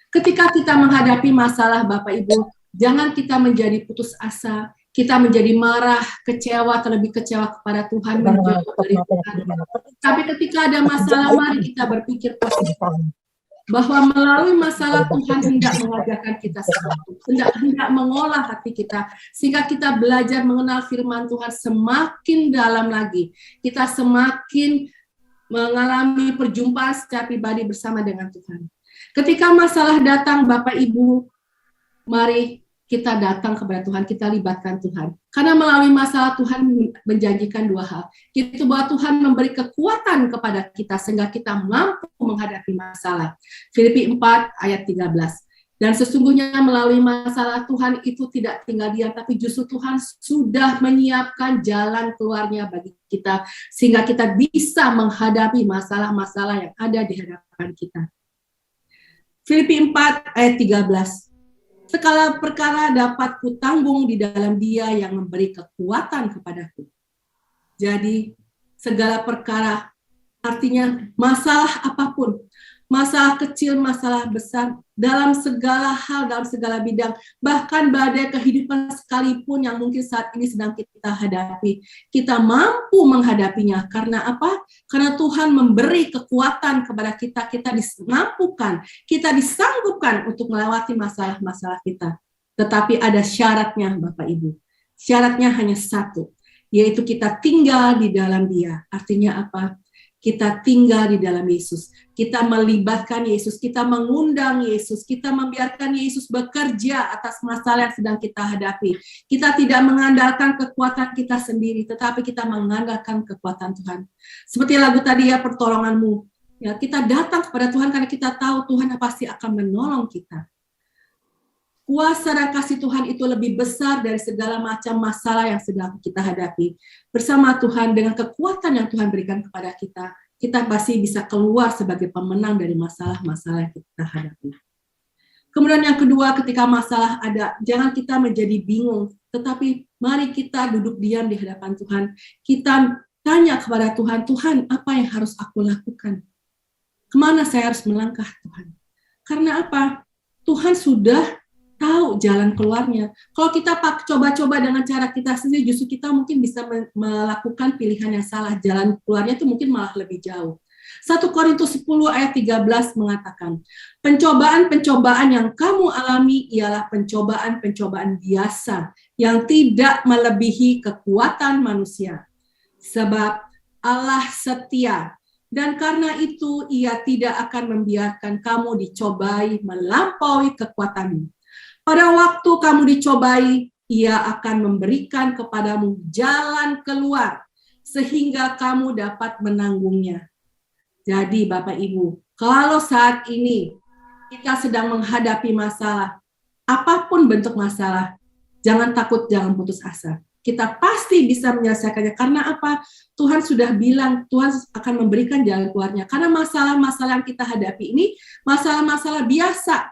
Ketika kita menghadapi masalah, Bapak Ibu, jangan kita menjadi putus asa, kita menjadi marah, kecewa, terlebih kecewa kepada Tuhan, menjauh dari Tuhan. Tapi ketika ada masalah, mari kita berpikir positif, bahwa melalui masalah Tuhan hendak mengajarkan kita sesuatu, hendak mengolah hati kita, sehingga kita belajar mengenal firman Tuhan semakin dalam lagi. Kita semakin mengalami perjumpaan secara pribadi bersama dengan Tuhan. Ketika masalah datang, Bapak Ibu, mari kita datang kepada Tuhan, kita libatkan Tuhan. Karena melalui masalah Tuhan menjanjikan dua hal. Itu bahwa Tuhan memberi kekuatan kepada kita sehingga kita mampu menghadapi masalah. Filipi 4 ayat 13. Dan sesungguhnya melalui masalah Tuhan itu tidak tinggal diam, tapi justru Tuhan sudah menyiapkan jalan keluarnya bagi kita sehingga kita bisa menghadapi masalah-masalah yang ada di hadapan kita. Filipi 4 ayat 13. Segala perkara dapat kutanggung di dalam Dia yang memberi kekuatan kepadaku. Jadi segala perkara artinya masalah apapun, masalah kecil, masalah besar, dalam segala hal, dalam segala bidang, bahkan badai kehidupan sekalipun yang mungkin saat ini sedang kita hadapi, kita mampu menghadapinya. Karena apa? Karena Tuhan memberi kekuatan kepada kita, kita dimampukan, kita disanggupkan untuk melewati masalah-masalah kita. Tetapi ada syaratnya, Bapak Ibu. Syaratnya hanya satu, yaitu kita tinggal di dalam Dia. Artinya apa? Kita tinggal di dalam Yesus, kita melibatkan Yesus, kita mengundang Yesus, kita membiarkan Yesus bekerja atas masalah yang sedang kita hadapi. Kita tidak mengandalkan kekuatan kita sendiri, tetapi kita mengandalkan kekuatan Tuhan. Seperti lagu tadi ya, pertolonganmu. Ya, kita datang kepada Tuhan karena kita tahu Tuhan pasti akan menolong kita. Kuasa dan kasih Tuhan itu lebih besar dari segala macam masalah yang sedang kita hadapi. Bersama Tuhan, dengan kekuatan yang Tuhan berikan kepada kita, kita pasti bisa keluar sebagai pemenang dari masalah-masalah yang kita hadapi. Kemudian yang kedua, ketika masalah ada, jangan kita menjadi bingung, tetapi mari kita duduk diam di hadapan Tuhan. Kita tanya kepada Tuhan, Tuhan, apa yang harus aku lakukan? Kemana saya harus melangkah, Tuhan? Karena apa? Tuhan sudah tahu jalan keluarnya. Kalau kita coba-coba dengan cara kita sendiri, justru kita mungkin bisa melakukan pilihan yang salah. Jalan keluarnya itu mungkin malah lebih jauh. 1 Korintus 10 ayat 13 mengatakan, pencobaan-pencobaan yang kamu alami ialah pencobaan-pencobaan biasa yang tidak melebihi kekuatan manusia. Sebab Allah setia, dan karena itu Ia tidak akan membiarkan kamu dicobai melampaui kekuatanmu. Pada waktu kamu dicobai, Ia akan memberikan kepadamu jalan keluar, sehingga kamu dapat menanggungnya. Jadi Bapak Ibu, kalau saat ini kita sedang menghadapi masalah, apapun bentuk masalah, jangan takut, jangan putus asa. Kita pasti bisa menyelesaikannya. Karena apa? Tuhan sudah bilang, Tuhan akan memberikan jalan keluarnya. Karena masalah-masalah yang kita hadapi ini, masalah-masalah biasa.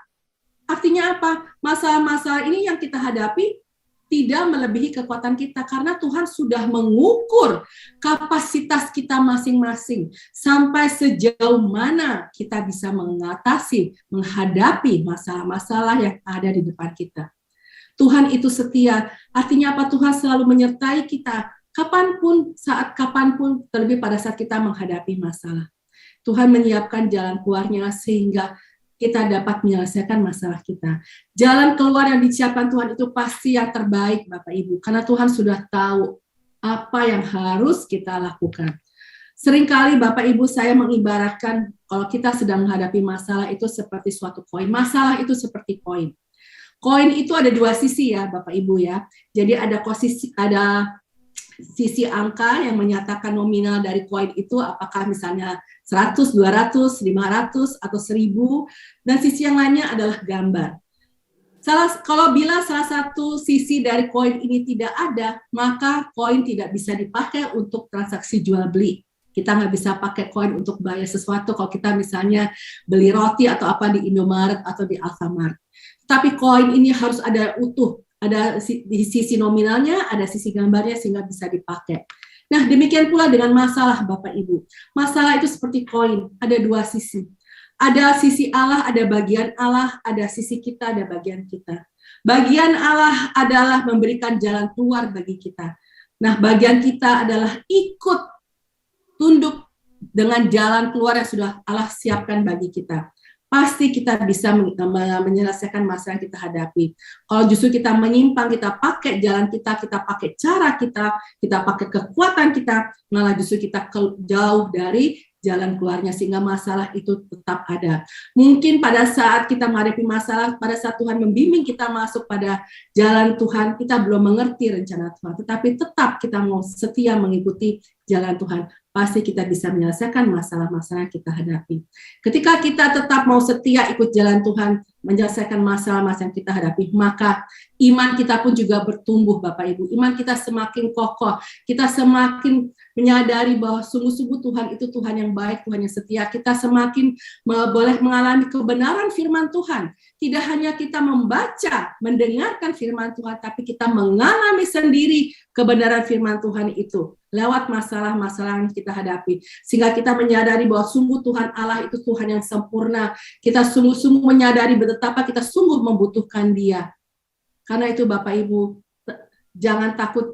Artinya apa? Masalah-masalah ini yang kita hadapi tidak melebihi kekuatan kita, karena Tuhan sudah mengukur kapasitas kita masing-masing sampai sejauh mana kita bisa mengatasi, menghadapi masalah-masalah yang ada di depan kita. Tuhan itu setia, artinya apa? Tuhan selalu menyertai kita kapanpun, saat kapanpun, terlebih pada saat kita menghadapi masalah. Tuhan menyiapkan jalan keluarnya sehingga kita dapat menyelesaikan masalah kita. Jalan keluar yang disiapkan Tuhan itu pasti yang terbaik, Bapak Ibu, karena Tuhan sudah tahu apa yang harus kita lakukan. Seringkali Bapak Ibu saya mengibaratkan kalau kita sedang menghadapi masalah itu seperti suatu koin. Masalah itu seperti koin. Koin itu ada dua sisi ya, Bapak Ibu ya. Jadi ada sisi angka yang menyatakan nominal dari koin itu apakah misalnya 100, 200, 500, atau 1000, dan sisi yang lainnya adalah gambar. Kalau bila salah satu sisi dari koin ini tidak ada, maka koin tidak bisa dipakai untuk transaksi jual beli. Kita nggak bisa pakai koin untuk bayar sesuatu kalau kita misalnya beli roti atau apa di Indomaret atau di Alfamart. Tapi koin ini harus ada utuh. Ada di sisi nominalnya, ada sisi gambarnya sehingga bisa dipakai. Nah, demikian pula dengan masalah, Bapak Ibu. Masalah itu seperti koin, ada dua sisi. Ada sisi Allah, ada bagian Allah, ada sisi kita, ada bagian kita. Bagian Allah adalah memberikan jalan keluar bagi kita. Nah, bagian kita adalah ikut tunduk dengan jalan keluar yang sudah Allah siapkan bagi kita. Pasti kita bisa menyelesaikan masalah yang kita hadapi. Kalau justru kita menyimpang, kita pakai jalan kita pakai cara kita pakai kekuatan kita, malah justru kita jauh dari jalan keluarnya sehingga masalah itu tetap ada. Mungkin pada saat kita menghadapi masalah, pada saat Tuhan membimbing kita masuk pada jalan Tuhan, kita belum mengerti rencana Tuhan, tetapi tetap kita mau setia mengikuti jalan Tuhan. Pasti kita bisa menyelesaikan masalah-masalah yang kita hadapi. Ketika kita tetap mau setia ikut jalan Tuhan, menyelesaikan masalah-masalah yang kita hadapi, maka iman kita pun juga bertumbuh, Bapak Ibu. Iman kita semakin kokoh, kita semakin menyadari bahwa sungguh-sungguh Tuhan itu Tuhan yang baik, Tuhan yang setia. Kita semakin boleh mengalami kebenaran firman Tuhan. Tidak hanya kita membaca, mendengarkan firman Tuhan, tapi kita mengalami sendiri kebenaran firman Tuhan itu lewat masalah-masalah yang kita hadapi. Sehingga kita menyadari bahwa sungguh Tuhan Allah itu Tuhan yang sempurna. Kita sungguh-sungguh menyadari betapa kita sungguh membutuhkan Dia. Karena itu Bapak Ibu, jangan takut,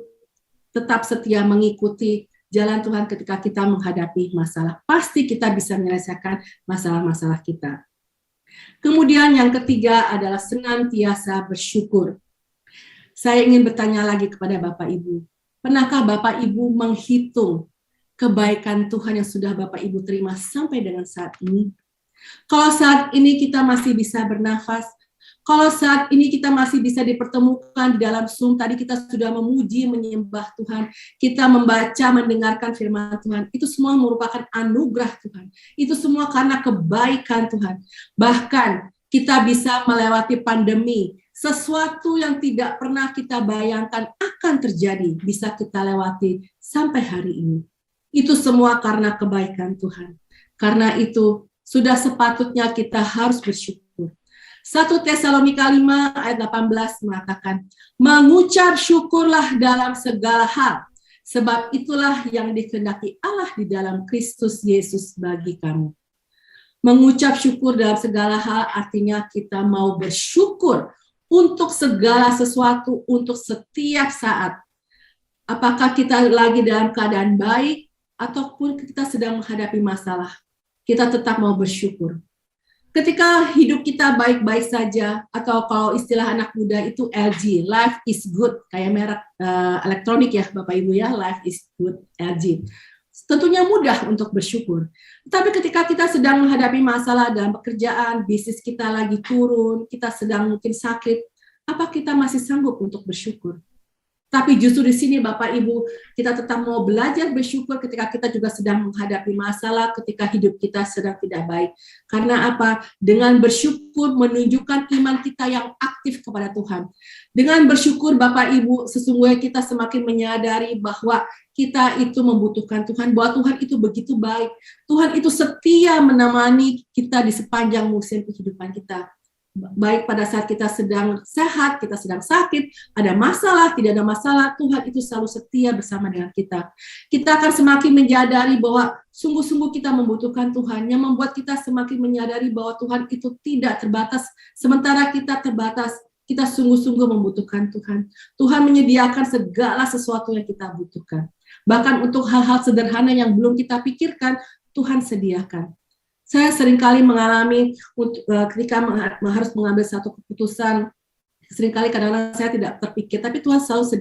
tetap setia mengikuti jalan Tuhan ketika kita menghadapi masalah. Pasti kita bisa menyelesaikan masalah-masalah kita. Kemudian yang ketiga adalah senantiasa bersyukur. Saya ingin bertanya lagi kepada Bapak Ibu. Pernahkah Bapak Ibu menghitung kebaikan Tuhan yang sudah Bapak Ibu terima sampai dengan saat ini? Kalau saat ini kita masih bisa bernafas, kalau saat ini kita masih bisa dipertemukan di dalam Zoom, tadi kita sudah memuji, menyembah Tuhan, kita membaca, mendengarkan firman Tuhan, itu semua merupakan anugerah Tuhan. Itu semua karena kebaikan Tuhan. Bahkan kita bisa melewati pandemi, sesuatu yang tidak pernah kita bayangkan akan terjadi, bisa kita lewati sampai hari ini. Itu semua karena kebaikan Tuhan. Karena itu, sudah sepatutnya kita harus bersyukur. 1 Tesalonika 5 ayat 18 mengatakan, mengucap syukurlah dalam segala hal, sebab itulah yang dikehendaki Allah di dalam Kristus Yesus bagi kamu. Mengucap syukur dalam segala hal artinya kita mau bersyukur untuk segala sesuatu, untuk setiap saat. Apakah kita lagi dalam keadaan baik, ataupun kita sedang menghadapi masalah, kita tetap mau bersyukur. Ketika hidup kita baik-baik saja, atau kalau istilah anak muda itu LG, life is good, kayak merek elektronik ya Bapak Ibu ya, life is good, LG. Tentunya mudah untuk bersyukur. Tapi ketika kita sedang menghadapi masalah dalam pekerjaan, bisnis kita lagi turun, kita sedang mungkin sakit, apa kita masih sanggup untuk bersyukur? Tapi justru di sini Bapak Ibu, kita tetap mau belajar bersyukur ketika kita juga sedang menghadapi masalah, ketika hidup kita sedang tidak baik. Karena apa? Dengan bersyukur menunjukkan iman kita yang aktif kepada Tuhan. Dengan bersyukur Bapak Ibu, sesungguhnya kita semakin menyadari bahwa kita itu membutuhkan Tuhan, bahwa Tuhan itu begitu baik. Tuhan itu setia menemani kita di sepanjang musim kehidupan kita. Baik pada saat kita sedang sehat, kita sedang sakit, ada masalah, tidak ada masalah, Tuhan itu selalu setia bersama dengan kita. Kita akan semakin menyadari bahwa sungguh-sungguh kita membutuhkan Tuhan, yang membuat kita semakin menyadari bahwa Tuhan itu tidak terbatas, sementara kita terbatas, kita sungguh-sungguh membutuhkan Tuhan. Tuhan menyediakan segala sesuatu yang kita butuhkan. Bahkan untuk hal-hal sederhana yang belum kita pikirkan, Tuhan sediakan. Saya seringkali mengalami ketika harus mengambil satu keputusan, seringkali kadang-kadang saya tidak terpikir, tapi Tuhan selalu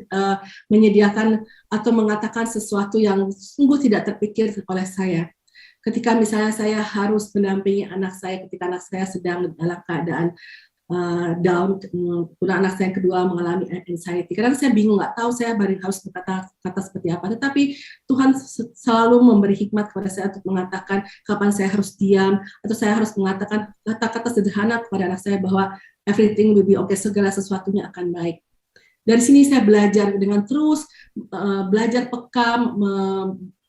menyediakan atau mengatakan sesuatu yang sungguh tidak terpikir oleh saya. Ketika misalnya saya harus mendampingi anak saya ketika anak saya sedang dalam keadaan down, kemudian anak saya yang kedua mengalami anxiety. Kadang saya bingung, nggak tahu saya harus berkata seperti apa. Tetapi Tuhan selalu memberi hikmat kepada saya untuk mengatakan kapan saya harus diam, atau saya harus mengatakan kata-kata sederhana kepada anak saya bahwa everything will be okay, segala sesuatunya akan baik. Dari sini saya belajar dengan terus belajar peka,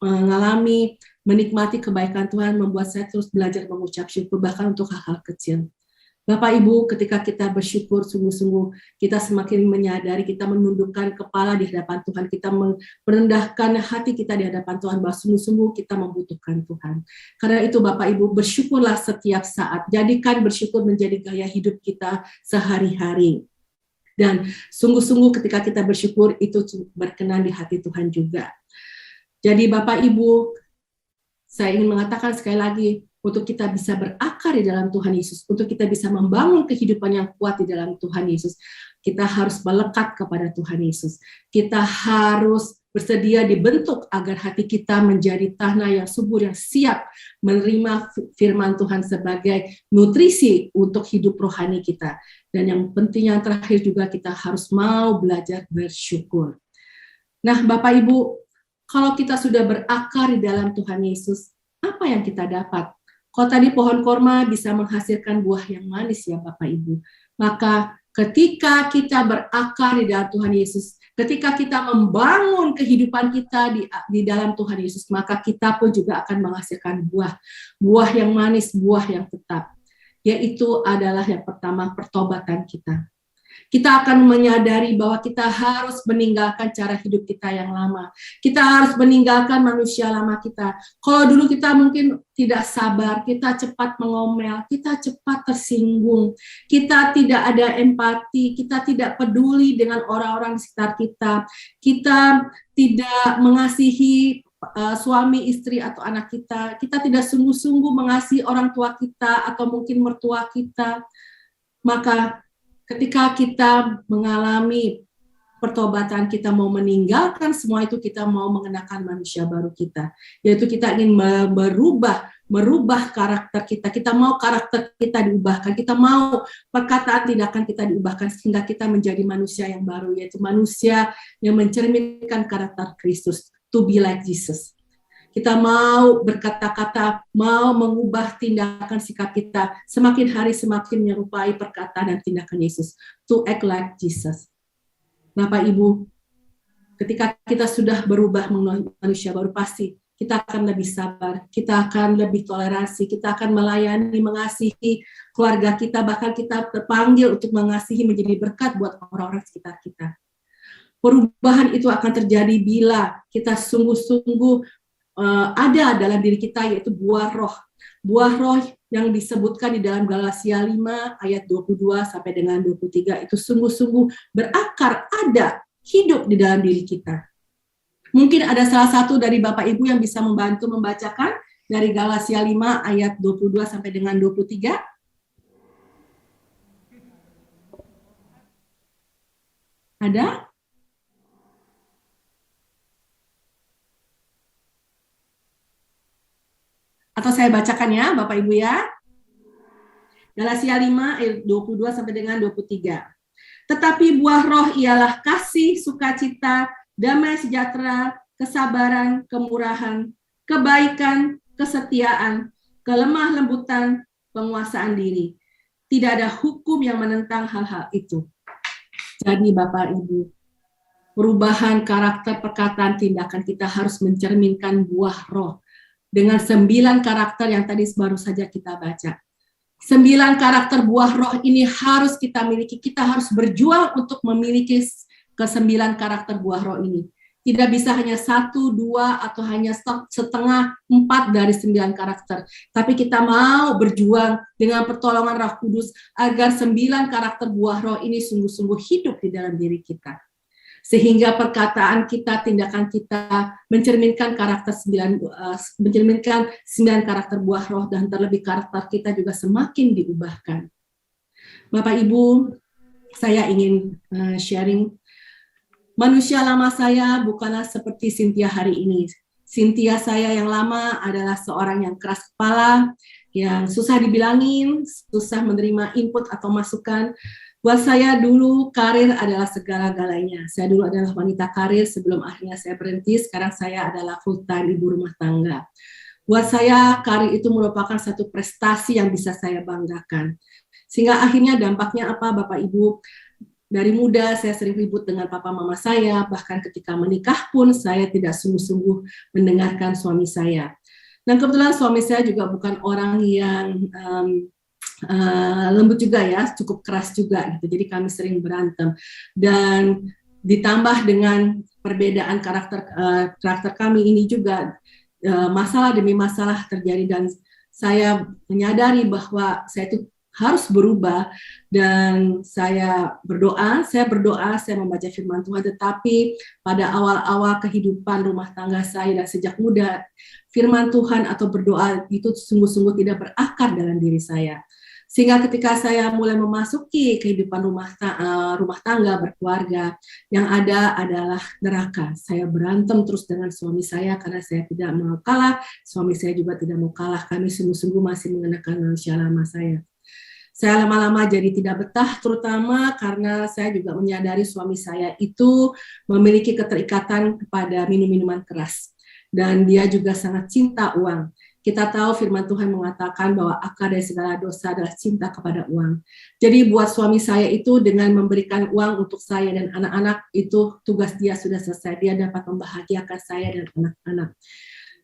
mengalami, menikmati kebaikan Tuhan, membuat saya terus belajar mengucap syukur bahkan untuk hal-hal kecil. Bapak Ibu, ketika kita bersyukur sungguh-sungguh, kita semakin menyadari, kita menundukkan kepala di hadapan Tuhan, kita merendahkan hati kita di hadapan Tuhan, bahwa sungguh-sungguh kita membutuhkan Tuhan. Karena itu Bapak Ibu, bersyukurlah setiap saat, jadikan bersyukur menjadi gaya hidup kita sehari-hari. Dan sungguh-sungguh ketika kita bersyukur, itu berkenan di hati Tuhan juga. Jadi Bapak Ibu, saya ingin mengatakan sekali lagi, untuk kita bisa berakar di dalam Tuhan Yesus, untuk kita bisa membangun kehidupan yang kuat di dalam Tuhan Yesus, kita harus melekat kepada Tuhan Yesus. Kita harus bersedia dibentuk agar hati kita menjadi tanah yang subur, yang siap menerima firman Tuhan sebagai nutrisi untuk hidup rohani kita. Dan yang penting yang terakhir juga, kita harus mau belajar bersyukur. Nah, Bapak Ibu, kalau kita sudah berakar di dalam Tuhan Yesus, apa yang kita dapat? Kalau tadi pohon korma bisa menghasilkan buah yang manis ya Bapak Ibu, maka ketika kita berakar di dalam Tuhan Yesus, ketika kita membangun kehidupan kita di dalam Tuhan Yesus, maka kita pun juga akan menghasilkan buah yang manis, buah yang tetap. Yaitu adalah yang pertama, pertobatan kita. Kita akan menyadari bahwa kita harus meninggalkan cara hidup kita yang lama. Kita harus meninggalkan manusia lama kita. Kalau dulu kita mungkin tidak sabar, kita cepat mengomel, kita cepat tersinggung, kita tidak ada empati, kita tidak peduli dengan orang-orang di sekitar kita, kita tidak mengasihi suami, istri, atau anak kita, kita tidak sungguh-sungguh mengasihi orang tua kita atau mungkin mertua kita. Maka ketika kita mengalami pertobatan, kita mau meninggalkan semua itu, kita mau mengenakan manusia baru kita, yaitu kita ingin merubah karakter kita. Kita mau karakter kita diubahkan, kita mau perkataan tindakan kita diubahkan sehingga kita menjadi manusia yang baru, yaitu manusia yang mencerminkan karakter Kristus, to be like Jesus. Kita mau berkata-kata, mau mengubah tindakan sikap kita, semakin hari semakin menyerupai perkataan dan tindakan Yesus, to act like Jesus. Bapak Ibu, ketika kita sudah berubah menjadi manusia baru, pasti kita akan lebih sabar, kita akan lebih toleransi, kita akan melayani, mengasihi keluarga kita, bahkan kita terpanggil untuk mengasihi, menjadi berkat buat orang-orang sekitar kita. Perubahan itu akan terjadi bila kita sungguh-sungguh ada dalam diri kita, yaitu buah roh. Buah roh yang disebutkan di dalam Galatia 5 ayat 22 sampai dengan 23 itu sungguh-sungguh berakar, ada, hidup di dalam diri kita. Mungkin ada salah satu dari Bapak Ibu yang bisa membantu membacakan dari Galatia 5 ayat 22 sampai dengan 23. Ada? Atau saya bacakan ya, Bapak Ibu ya. Galatia 5 ayat 22 sampai dengan 23. Tetapi buah roh ialah kasih, sukacita, damai sejahtera, kesabaran, kemurahan, kebaikan, kesetiaan, kelemah lembutan, penguasaan diri. Tidak ada hukum yang menentang hal-hal itu. Jadi Bapak Ibu, perubahan karakter, perkataan, tindakan kita harus mencerminkan buah roh. Dengan 9 karakter yang tadi baru saja kita baca. 9 karakter buah roh ini harus kita miliki. Kita harus berjuang untuk memiliki ke-9 karakter buah roh ini. Tidak bisa hanya 1, 2, atau hanya setengah 4 dari 9 karakter. Tapi kita mau berjuang dengan pertolongan Roh Kudus agar 9 karakter buah roh ini sungguh-sungguh hidup di dalam diri kita. Sehingga perkataan kita, tindakan kita mencerminkan mencerminkan 9 karakter buah roh, dan terlebih karakter kita juga semakin diubahkan. Bapak Ibu, saya ingin sharing. Manusia lama saya bukanlah seperti Cynthia hari ini. Cynthia saya yang lama adalah seorang yang keras kepala, yang susah dibilangin, susah menerima input atau masukan. Buat saya dulu karir adalah segala-galanya. Saya dulu adalah wanita karir sebelum akhirnya saya berhenti. Sekarang saya adalah full time ibu rumah tangga. Buat saya karir itu merupakan satu prestasi yang bisa saya banggakan. Sehingga akhirnya dampaknya apa Bapak Ibu? Dari muda saya sering ribut dengan papa mama saya, bahkan ketika menikah pun saya tidak sungguh-sungguh mendengarkan suami saya. Dan kebetulan suami saya juga bukan orang yang lembut juga ya, cukup keras juga gitu. Jadi kami sering berantem, dan ditambah dengan perbedaan karakter kami ini juga masalah demi masalah terjadi, dan saya menyadari bahwa saya itu harus berubah, dan saya berdoa, saya membaca firman Tuhan, tetapi pada awal-awal kehidupan rumah tangga saya dan sejak muda, firman Tuhan atau berdoa itu sungguh-sungguh tidak berakar dalam diri saya. Sehingga ketika saya mulai memasuki kehidupan rumah tangga, berkeluarga, yang ada adalah neraka. Saya berantem terus dengan suami saya karena saya tidak mau kalah, suami saya juga tidak mau kalah. Kami sungguh-sungguh masih mengenakan manusia lama saya. Saya lama-lama jadi tidak betah, terutama karena saya juga menyadari suami saya itu memiliki keterikatan kepada minum-minuman keras. Dan dia juga sangat cinta uang. Kita tahu firman Tuhan mengatakan bahwa akar dari segala dosa adalah cinta kepada uang. Jadi buat suami saya itu dengan memberikan uang untuk saya dan anak-anak, itu tugas dia sudah selesai. Dia dapat membahagiakan saya dan anak-anak.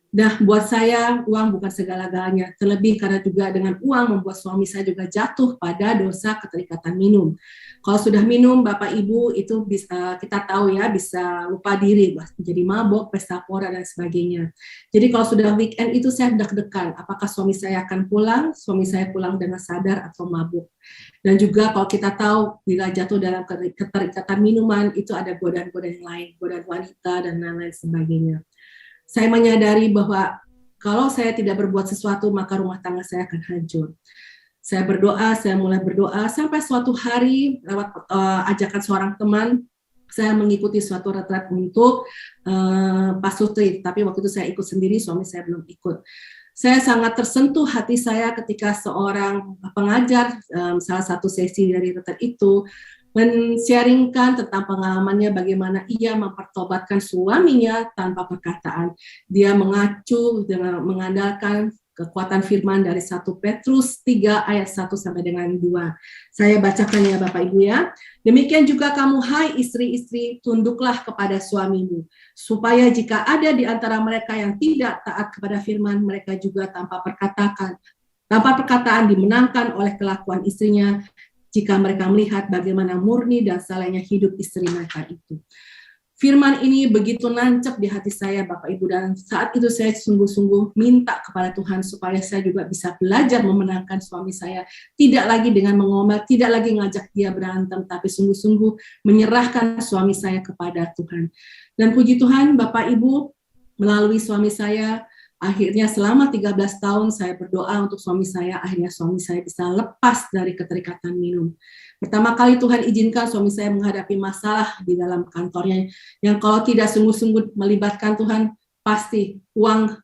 Nah, buat saya uang bukan segala-galanya. Terlebih karena juga dengan uang membuat suami saya juga jatuh pada dosa keterikatan minum. Kalau sudah minum, Bapak Ibu itu bisa, kita tahu ya, bisa lupa diri, menjadi mabok, pesta pora dan sebagainya. Jadi kalau sudah weekend itu saya deg-degan, apakah suami saya akan pulang? Suami saya pulang dengan sadar atau mabuk. Dan juga kalau kita tahu bila jatuh dalam keterikatan minuman itu ada godaan-godaan yang lain, godaan wanita dan lain-lain sebagainya. Saya menyadari bahwa kalau saya tidak berbuat sesuatu, maka rumah tangga saya akan hancur. Saya berdoa, saya mulai berdoa, sampai suatu hari lewat ajakan seorang teman, saya mengikuti suatu retret untuk pasutri, tapi waktu itu saya ikut sendiri, suami saya belum ikut. Saya sangat tersentuh hati saya ketika seorang pengajar, salah satu sesi dari retret itu, men-sharingkan tentang pengalamannya bagaimana ia mempertobatkan suaminya tanpa perkataan. Dia mengacu dengan mengandalkan kekuatan firman dari 1 Petrus 3 ayat 1 sampai dengan 2. Saya bacakan ya Bapak Ibu ya. Demikian juga kamu hai istri-istri, tunduklah kepada suamimu, supaya jika ada di antara mereka yang tidak taat kepada firman, mereka juga tanpa perkataan dimenangkan oleh kelakuan istrinya, jika mereka melihat bagaimana murni dan salehnya hidup istri mereka itu. Firman ini begitu nancep di hati saya Bapak Ibu, dan saat itu saya sungguh-sungguh minta kepada Tuhan supaya saya juga bisa belajar memenangkan suami saya, tidak lagi dengan mengomel, tidak lagi ngajak dia berantem, tapi sungguh-sungguh menyerahkan suami saya kepada Tuhan. Dan puji Tuhan Bapak Ibu, melalui suami saya, akhirnya selama 13 tahun saya berdoa untuk suami saya, akhirnya suami saya bisa lepas dari keterikatan minum. Pertama kali Tuhan izinkan suami saya menghadapi masalah di dalam kantornya, yang kalau tidak sungguh-sungguh melibatkan Tuhan, pasti uang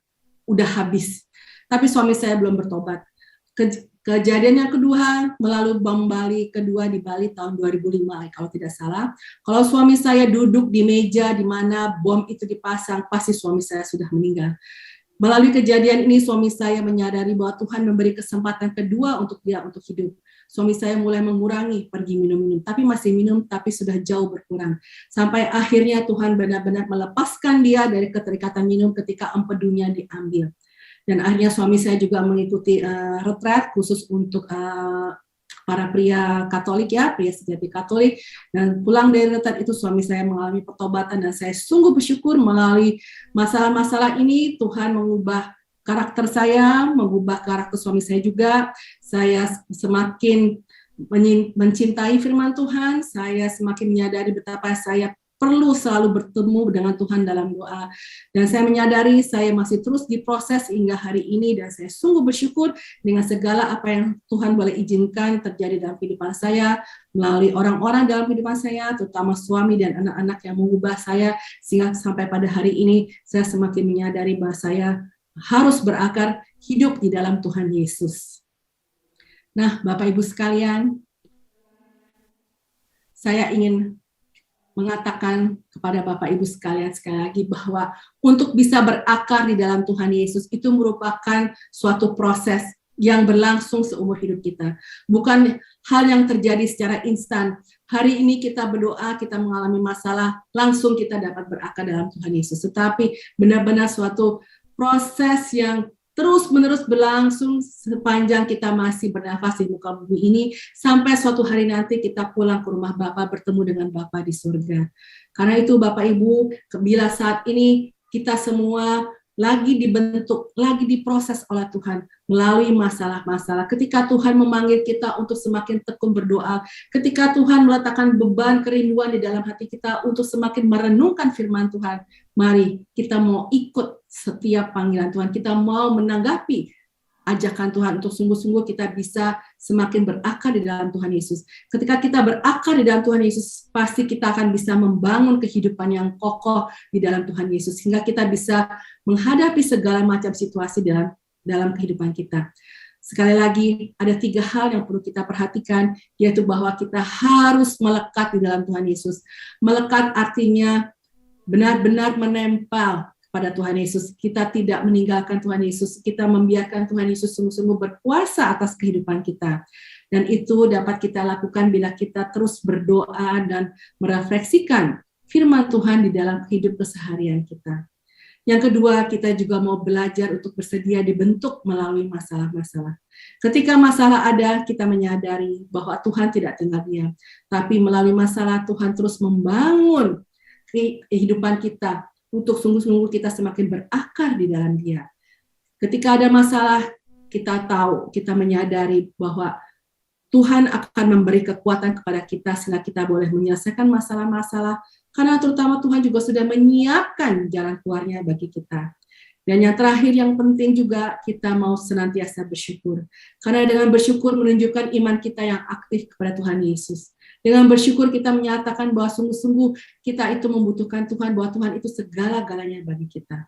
udah habis. Tapi suami saya belum bertobat. Kejadian yang kedua, melalui bom Bali kedua di Bali tahun 2005, kalau tidak salah. Kalau suami saya duduk di meja di mana bom itu dipasang, pasti suami saya sudah meninggal. Melalui kejadian ini, suami saya menyadari bahwa Tuhan memberi kesempatan kedua untuk dia untuk hidup. Suami saya mulai mengurangi pergi minum-minum, tapi masih minum, tapi sudah jauh berkurang. Sampai akhirnya Tuhan benar-benar melepaskan dia dari keterikatan minum ketika empedunya diambil. Dan akhirnya suami saya juga mengikuti retret khusus untuk para pria Katolik ya, pria sejati Katolik. Dan pulang dari retret itu suami saya mengalami pertobatan dan saya sungguh bersyukur melalui masalah-masalah ini Tuhan mengubah karakter saya, mengubah karakter suami saya juga. Saya semakin mencintai firman Tuhan, saya semakin menyadari betapa saya perlu selalu bertemu dengan Tuhan dalam doa. Dan saya menyadari saya masih terus diproses hingga hari ini dan saya sungguh bersyukur dengan segala apa yang Tuhan boleh izinkan terjadi dalam kehidupan saya, melalui orang-orang dalam kehidupan saya, terutama suami dan anak-anak yang mengubah saya, sehingga sampai pada hari ini saya semakin menyadari bahwa saya harus berakar hidup di dalam Tuhan Yesus. Nah, Bapak Ibu sekalian, saya ingin mengatakan kepada Bapak Ibu sekalian sekali lagi bahwa untuk bisa berakar di dalam Tuhan Yesus itu merupakan suatu proses yang berlangsung seumur hidup kita. Bukan hal yang terjadi secara instan. Hari ini kita berdoa, kita mengalami masalah, langsung kita dapat berakar dalam Tuhan Yesus. Tetapi benar-benar suatu proses yang terus-menerus berlangsung sepanjang kita masih bernafas di muka bumi ini, sampai suatu hari nanti kita pulang ke rumah Bapa, bertemu dengan Bapa di surga. Karena itu Bapak Ibu, bila saat ini kita semua lagi dibentuk, lagi diproses oleh Tuhan melalui masalah-masalah. Ketika Tuhan memanggil kita untuk semakin tekun berdoa, ketika Tuhan meletakkan beban kerinduan di dalam hati kita untuk semakin merenungkan firman Tuhan, mari kita mau ikut setiap panggilan Tuhan, kita mau menanggapi ajakan Tuhan untuk sungguh-sungguh kita bisa semakin berakar di dalam Tuhan Yesus. Ketika kita berakar di dalam Tuhan Yesus, pasti kita akan bisa membangun kehidupan yang kokoh di dalam Tuhan Yesus, sehingga kita bisa menghadapi segala macam situasi dalam kehidupan kita. Sekali lagi, ada 3 hal yang perlu kita perhatikan, yaitu bahwa kita harus melekat di dalam Tuhan Yesus. Melekat artinya benar-benar menempel pada Tuhan Yesus. Kita tidak meninggalkan Tuhan Yesus, kita membiarkan Tuhan Yesus sungguh-sungguh berkuasa atas kehidupan kita. Dan itu dapat kita lakukan bila kita terus berdoa dan merefleksikan firman Tuhan di dalam hidup keseharian kita. Yang kedua, kita juga mau belajar untuk bersedia dibentuk melalui masalah-masalah. Ketika masalah ada, kita menyadari bahwa Tuhan tidak tinggal diam. Tapi melalui masalah, Tuhan terus membangun kehidupan kita, untuk sungguh-sungguh kita semakin berakar di dalam Dia. Ketika ada masalah, kita tahu, kita menyadari bahwa Tuhan akan memberi kekuatan kepada kita sehingga kita boleh menyelesaikan masalah-masalah, karena terutama Tuhan juga sudah menyiapkan jalan keluarnya bagi kita. Dan yang terakhir yang penting juga, kita mau senantiasa bersyukur. Karena dengan bersyukur menunjukkan iman kita yang aktif kepada Tuhan Yesus. Dengan bersyukur kita menyatakan bahwa sungguh-sungguh kita itu membutuhkan Tuhan, bahwa Tuhan itu segala-galanya bagi kita.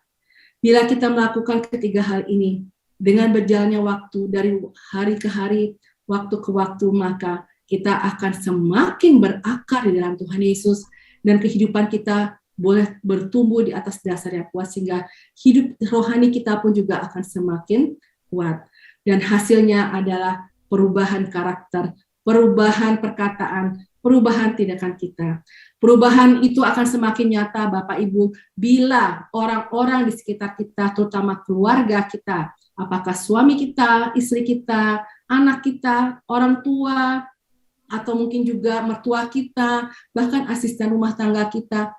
Bila kita melakukan ketiga hal ini, dengan berjalannya waktu dari hari ke hari, waktu ke waktu, maka kita akan semakin berakar di dalam Tuhan Yesus, dan kehidupan kita boleh bertumbuh di atas dasar yang kuat, sehingga hidup rohani kita pun juga akan semakin kuat. Dan hasilnya adalah perubahan karakter, perubahan perkataan, perubahan tindakan kita. Perubahan itu akan semakin nyata, Bapak Ibu, bila orang-orang di sekitar kita, terutama keluarga kita, apakah suami kita, istri kita, anak kita, orang tua, atau mungkin juga mertua kita, bahkan asisten rumah tangga kita,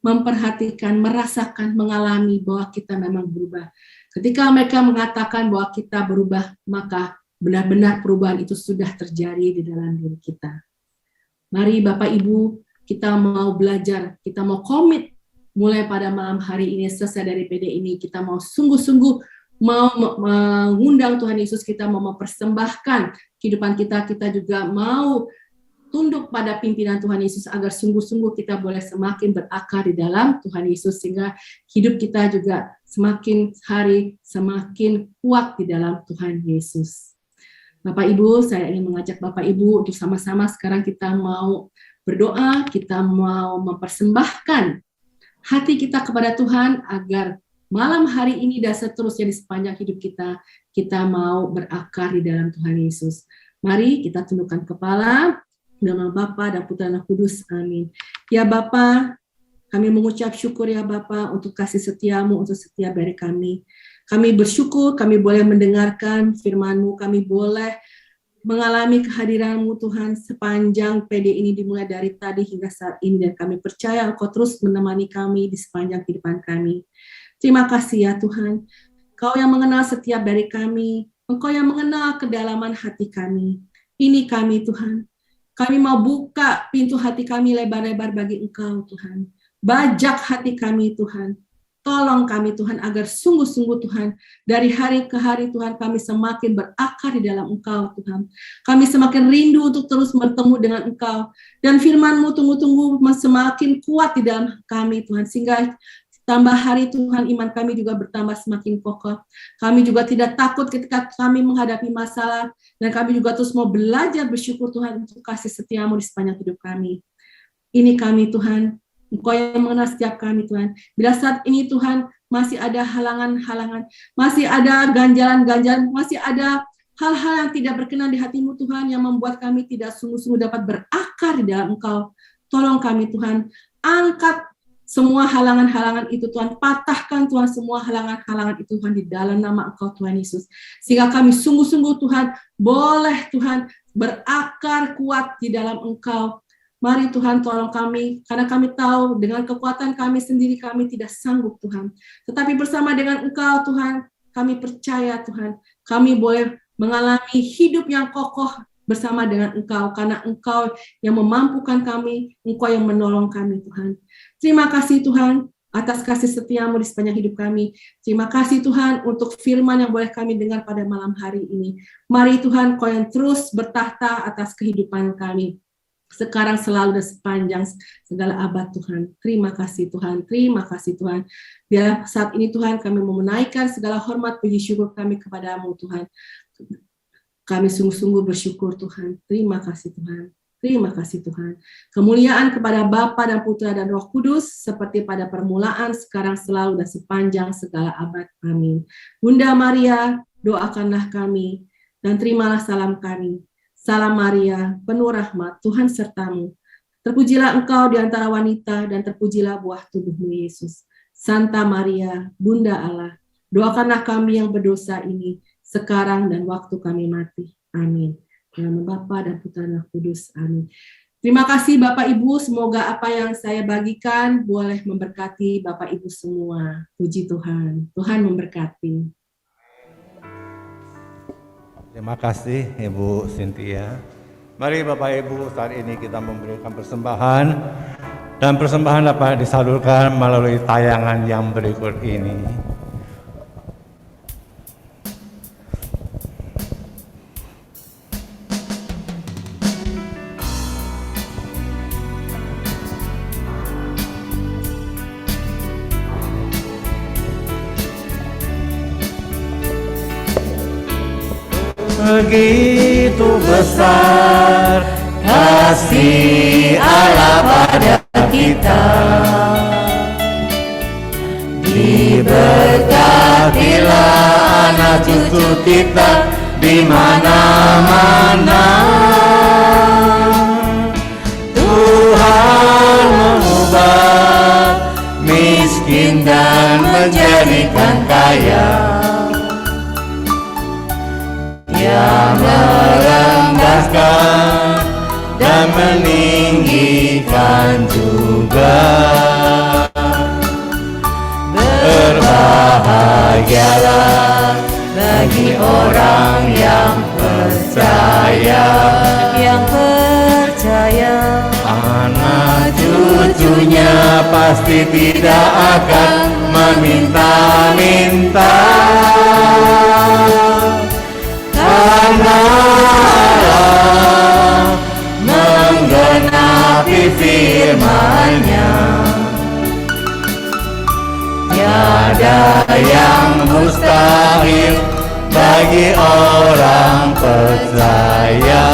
memperhatikan, merasakan, mengalami bahwa kita memang berubah. Ketika mereka mengatakan bahwa kita berubah, maka benar-benar perubahan itu sudah terjadi di dalam diri kita. Mari Bapak Ibu, kita mau belajar, kita mau komit mulai pada malam hari ini, selesai dari PD ini, kita mau sungguh-sungguh mau mengundang Tuhan Yesus, kita mau mempersembahkan kehidupan kita, kita juga mau tunduk pada pimpinan Tuhan Yesus agar sungguh-sungguh kita boleh semakin berakar di dalam Tuhan Yesus, sehingga hidup kita juga semakin hari semakin kuat di dalam Tuhan Yesus. Bapak Ibu, saya ingin mengajak Bapak Ibu untuk sama-sama sekarang kita mau berdoa, kita mau mempersembahkan hati kita kepada Tuhan agar malam hari ini dan seterusnya di sepanjang hidup kita mau berakar di dalam Tuhan Yesus. Mari kita tundukkan kepala, nama Bapa dan Putra dan Kudus, amin. Ya Bapa, kami mengucap syukur ya Bapa untuk kasih setiamu untuk setiap dari kami. Kami bersyukur, kami boleh mendengarkan firman-Mu, kami boleh mengalami kehadiran-Mu Tuhan sepanjang PD ini dimulai dari tadi hingga saat ini, dan kami percaya Engkau terus menemani kami di sepanjang kehidupan kami. Terima kasih ya Tuhan, Engkau yang mengenal setiap dari kami, Engkau yang mengenal kedalaman hati kami. Ini kami Tuhan, kami mau buka pintu hati kami lebar-lebar bagi Engkau Tuhan. Bajak hati kami Tuhan. Tolong kami Tuhan agar sungguh-sungguh Tuhan dari hari ke hari Tuhan kami semakin berakar di dalam Engkau Tuhan. Kami semakin rindu untuk terus bertemu dengan Engkau. Dan firman-Mu tunggu-tunggu semakin kuat di dalam kami Tuhan. Sehingga tambah hari Tuhan iman kami juga bertambah semakin kokoh. Kami juga tidak takut ketika kami menghadapi masalah. Dan kami juga terus mau belajar bersyukur Tuhan untuk kasih setia-Mu di sepanjang hidup kami. Ini kami Tuhan. Engkau yang mengenal setiap kami Tuhan. Bila saat ini Tuhan masih ada halangan-halangan, masih ada ganjalan-ganjalan, masih ada hal-hal yang tidak berkenan di hati-Mu Tuhan yang membuat kami tidak sungguh-sungguh dapat berakar di dalam Engkau. Tolong kami Tuhan, angkat semua halangan-halangan itu Tuhan, patahkan Tuhan semua halangan-halangan itu Tuhan di dalam nama Engkau Tuhan Yesus. Sehingga kami sungguh-sungguh Tuhan boleh Tuhan berakar kuat di dalam Engkau. Mari Tuhan tolong kami, karena kami tahu dengan kekuatan kami sendiri kami tidak sanggup Tuhan. Tetapi bersama dengan Engkau Tuhan, kami percaya Tuhan, kami boleh mengalami hidup yang kokoh bersama dengan Engkau, karena Engkau yang memampukan kami, Engkau yang menolong kami Tuhan. Terima kasih Tuhan atas kasih setia-Mu di sepanjang hidup kami. Terima kasih Tuhan untuk firman yang boleh kami dengar pada malam hari ini. Mari Tuhan, Kau yang terus bertahta atas kehidupan kami. Sekarang selalu dan sepanjang segala abad Tuhan. Terima kasih Tuhan, terima kasih Tuhan. Biar saat ini Tuhan kami mau menaikkan segala hormat puji syukur kami kepada-Mu Tuhan. Kami sungguh-sungguh bersyukur Tuhan. Terima kasih Tuhan. Terima kasih Tuhan. Kemuliaan kepada Bapa dan Putra dan Roh Kudus seperti pada permulaan, sekarang selalu dan sepanjang segala abad. Amin. Bunda Maria, doakanlah kami dan terimalah salam kami. Salam Maria, penuh rahmat, Tuhan sertamu. Terpujilah engkau di antara wanita, dan terpujilah buah tubuhmu, Yesus. Santa Maria, Bunda Allah, doakanlah kami yang berdosa ini, sekarang dan waktu kami mati. Amin. Dalam nama Bapa dan Putra dan Roh Kudus. Amin. Terima kasih Bapak Ibu, semoga apa yang saya bagikan boleh memberkati Bapak Ibu semua. Puji Tuhan. Tuhan memberkati. Terima kasih Ibu Cynthia. Mari Bapak Ibu, saat ini kita memberikan persembahan, dan persembahan dapat disalurkan melalui tayangan yang berikut ini. Begitu besar kasih Allah pada kita, diberkatilah anak cucu kita di mana-mana. Tuhan mengubah miskin dan menjadikan kaya. Yang merendahkan dan meninggikan juga. Berbahagialah bagi orang yang percaya, anak cucunya pasti tidak akan meminta-minta. Karena Allah menggenapi firman-Nya, tiada yang mustahil bagi orang percaya.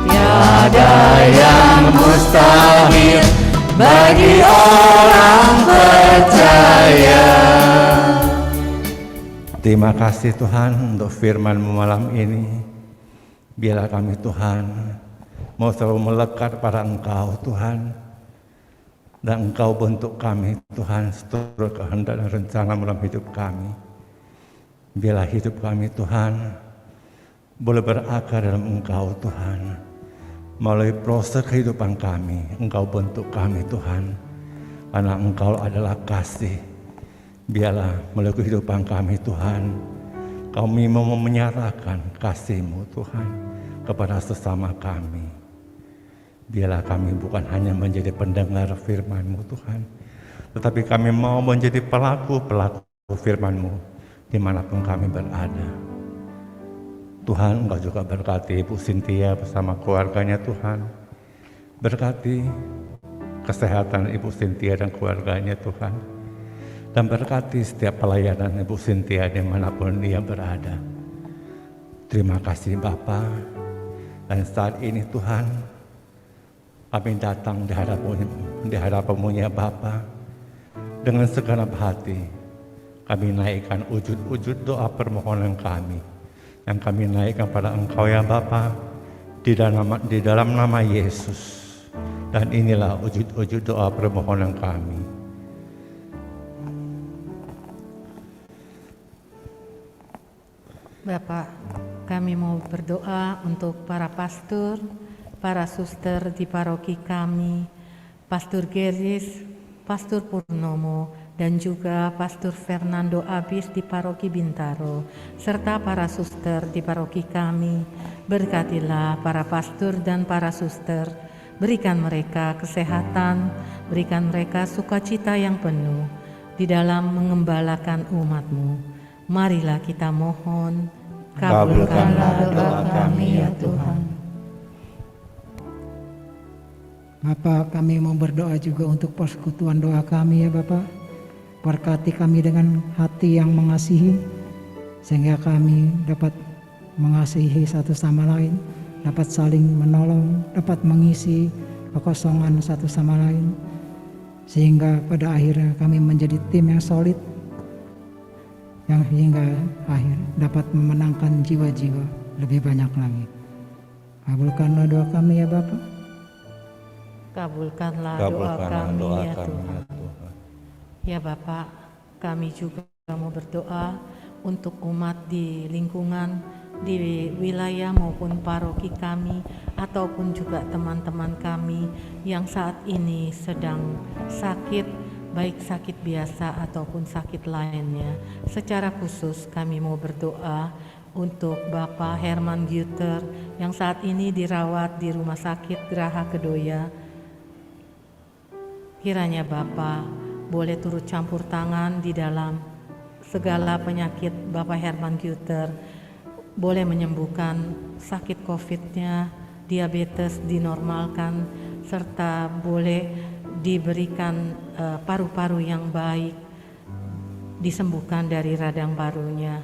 Tiada yang mustahil bagi orang percaya. Terima kasih Tuhan untuk firman-Mu malam ini. Biarlah kami Tuhan mau selalu melekat pada Engkau Tuhan, dan Engkau bentuk kami Tuhan seturut kehendak dan rencana dalam hidup kami. Biarlah hidup kami Tuhan boleh berakar dalam Engkau Tuhan. Melalui proses kehidupan kami, Engkau bentuk kami Tuhan, karena Engkau adalah kasih. Biarlah melalui kehidupan kami Tuhan, kami mau menyatakan kasih-Mu Tuhan kepada sesama kami. Biarlah kami bukan hanya menjadi pendengar firman-Mu Tuhan, tetapi kami mau menjadi pelaku-pelaku firman-Mu dimanapun kami berada. Tuhan, Engkau juga berkati Ibu Cynthia bersama keluarganya Tuhan. Berkati kesehatan Ibu Cynthia dan keluarganya Tuhan. Dan berkati setiap pelayanan Ibu Cynthia dimanapun dia berada. Terima kasih Bapa. Dan saat ini Tuhan, kami datang di hadapan-Mu ya Bapa. Dengan segenap hati, kami naikkan wujud-wujud doa permohonan kami. Yang kami naikkan pada Engkau ya Bapa, di dalam nama Yesus. Dan inilah wujud-wujud doa permohonan kami. Bapak, kami mau berdoa untuk para pastor, para suster di paroki kami, Pastor Geris, Pastor Purnomo, dan juga Pastor Fernando Abis di paroki Bintaro, serta para suster di paroki kami. Berkatilah para pastor dan para suster, berikan mereka kesehatan, berikan mereka sukacita yang penuh di dalam mengembalakan umat-Mu. Marilah kita mohon, kabulkanlah doa kami ya Tuhan. Bapak, kami mau berdoa juga untuk persekutuan doa kami ya Bapak. Berkati kami dengan hati yang mengasihi, sehingga kami dapat mengasihi satu sama lain, dapat saling menolong, dapat mengisi kekosongan satu sama lain, sehingga pada akhirnya kami menjadi tim yang solid, yang hingga akhir dapat memenangkan jiwa-jiwa lebih banyak lagi. Kabulkanlah doa kami ya Bapa. Kabulkanlah doa kami ya Tuhan. Ya Bapak, kami juga mau berdoa untuk umat di lingkungan, di wilayah maupun paroki kami, ataupun juga teman-teman kami yang saat ini sedang sakit, baik sakit biasa ataupun sakit lainnya. Secara khusus kami mau berdoa untuk Bapak Herman Güter yang saat ini dirawat di Rumah Sakit Geraha Kedoya. Kiranya Bapak boleh turut campur tangan di dalam segala penyakit Bapak Herman Güter, boleh menyembuhkan sakit COVID-nya, diabetes dinormalkan, serta boleh diberikan paru-paru yang baik, disembuhkan dari radang parunya.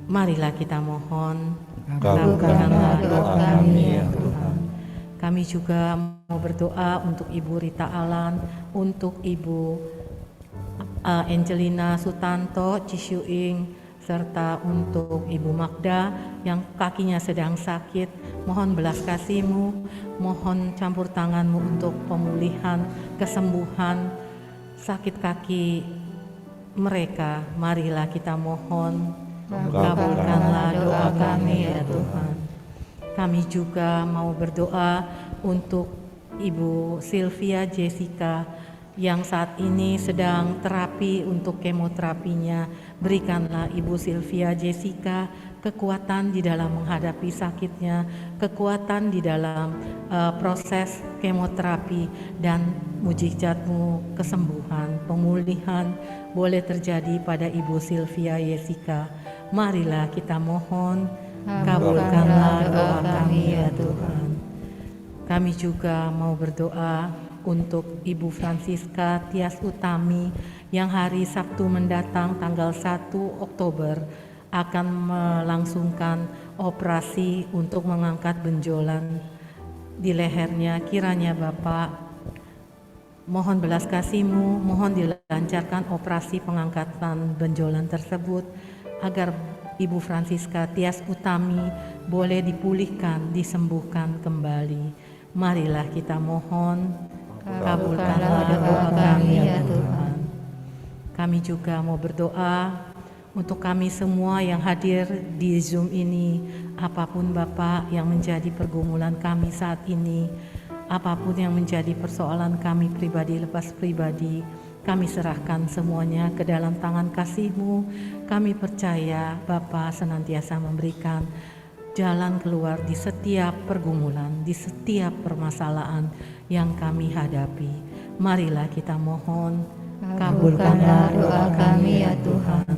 Marilah kita mohon, kabulkanlah doa kami ya Tuhan. Kami juga mau berdoa untuk Ibu Rita Alan, untuk Ibu Angelina Sutanto Cisiuing, serta untuk Ibu Magda yang kakinya sedang sakit. Mohon belas kasih-Mu, mohon campur tangan-Mu untuk pemulihan, kesembuhan sakit kaki mereka. Marilah kita mohon, kabulkanlah doa kami ya Tuhan. Kami juga mau berdoa untuk Ibu Sylvia Jessica yang saat ini sedang terapi untuk kemoterapinya. Berikanlah Ibu Sylvia Jessica kekuatan di dalam menghadapi sakitnya, kekuatan di dalam proses kemoterapi, dan mujizat-Mu kesembuhan, pemulihan boleh terjadi pada Ibu Sylvia Jessica. Marilah kita mohon, kabulkanlah doa kami ya Tuhan. Kami juga mau berdoa untuk Ibu Francisca Tias Utami yang hari Sabtu mendatang tanggal 1 Oktober akan melangsungkan operasi untuk mengangkat benjolan di lehernya. Kiranya Bapak mohon belas kasih-Mu, mohon dilancarkan operasi pengangkatan benjolan tersebut agar Ibu Francisca Tias Utami boleh dipulihkan, disembuhkan kembali. Marilah kita mohon, kabulkanlah doa kami ya Tuhan. Kami juga mau berdoa untuk kami semua yang hadir di Zoom ini, apapun Bapak yang menjadi pergumulan kami saat ini, apapun yang menjadi persoalan kami pribadi lepas pribadi, kami serahkan semuanya ke dalam tangan kasih-Mu. Kami percaya Bapa senantiasa memberikan jalan keluar di setiap pergumulan, di setiap permasalahan yang kami hadapi. Marilah kita mohon, kabulkanlah doa kami ya Tuhan.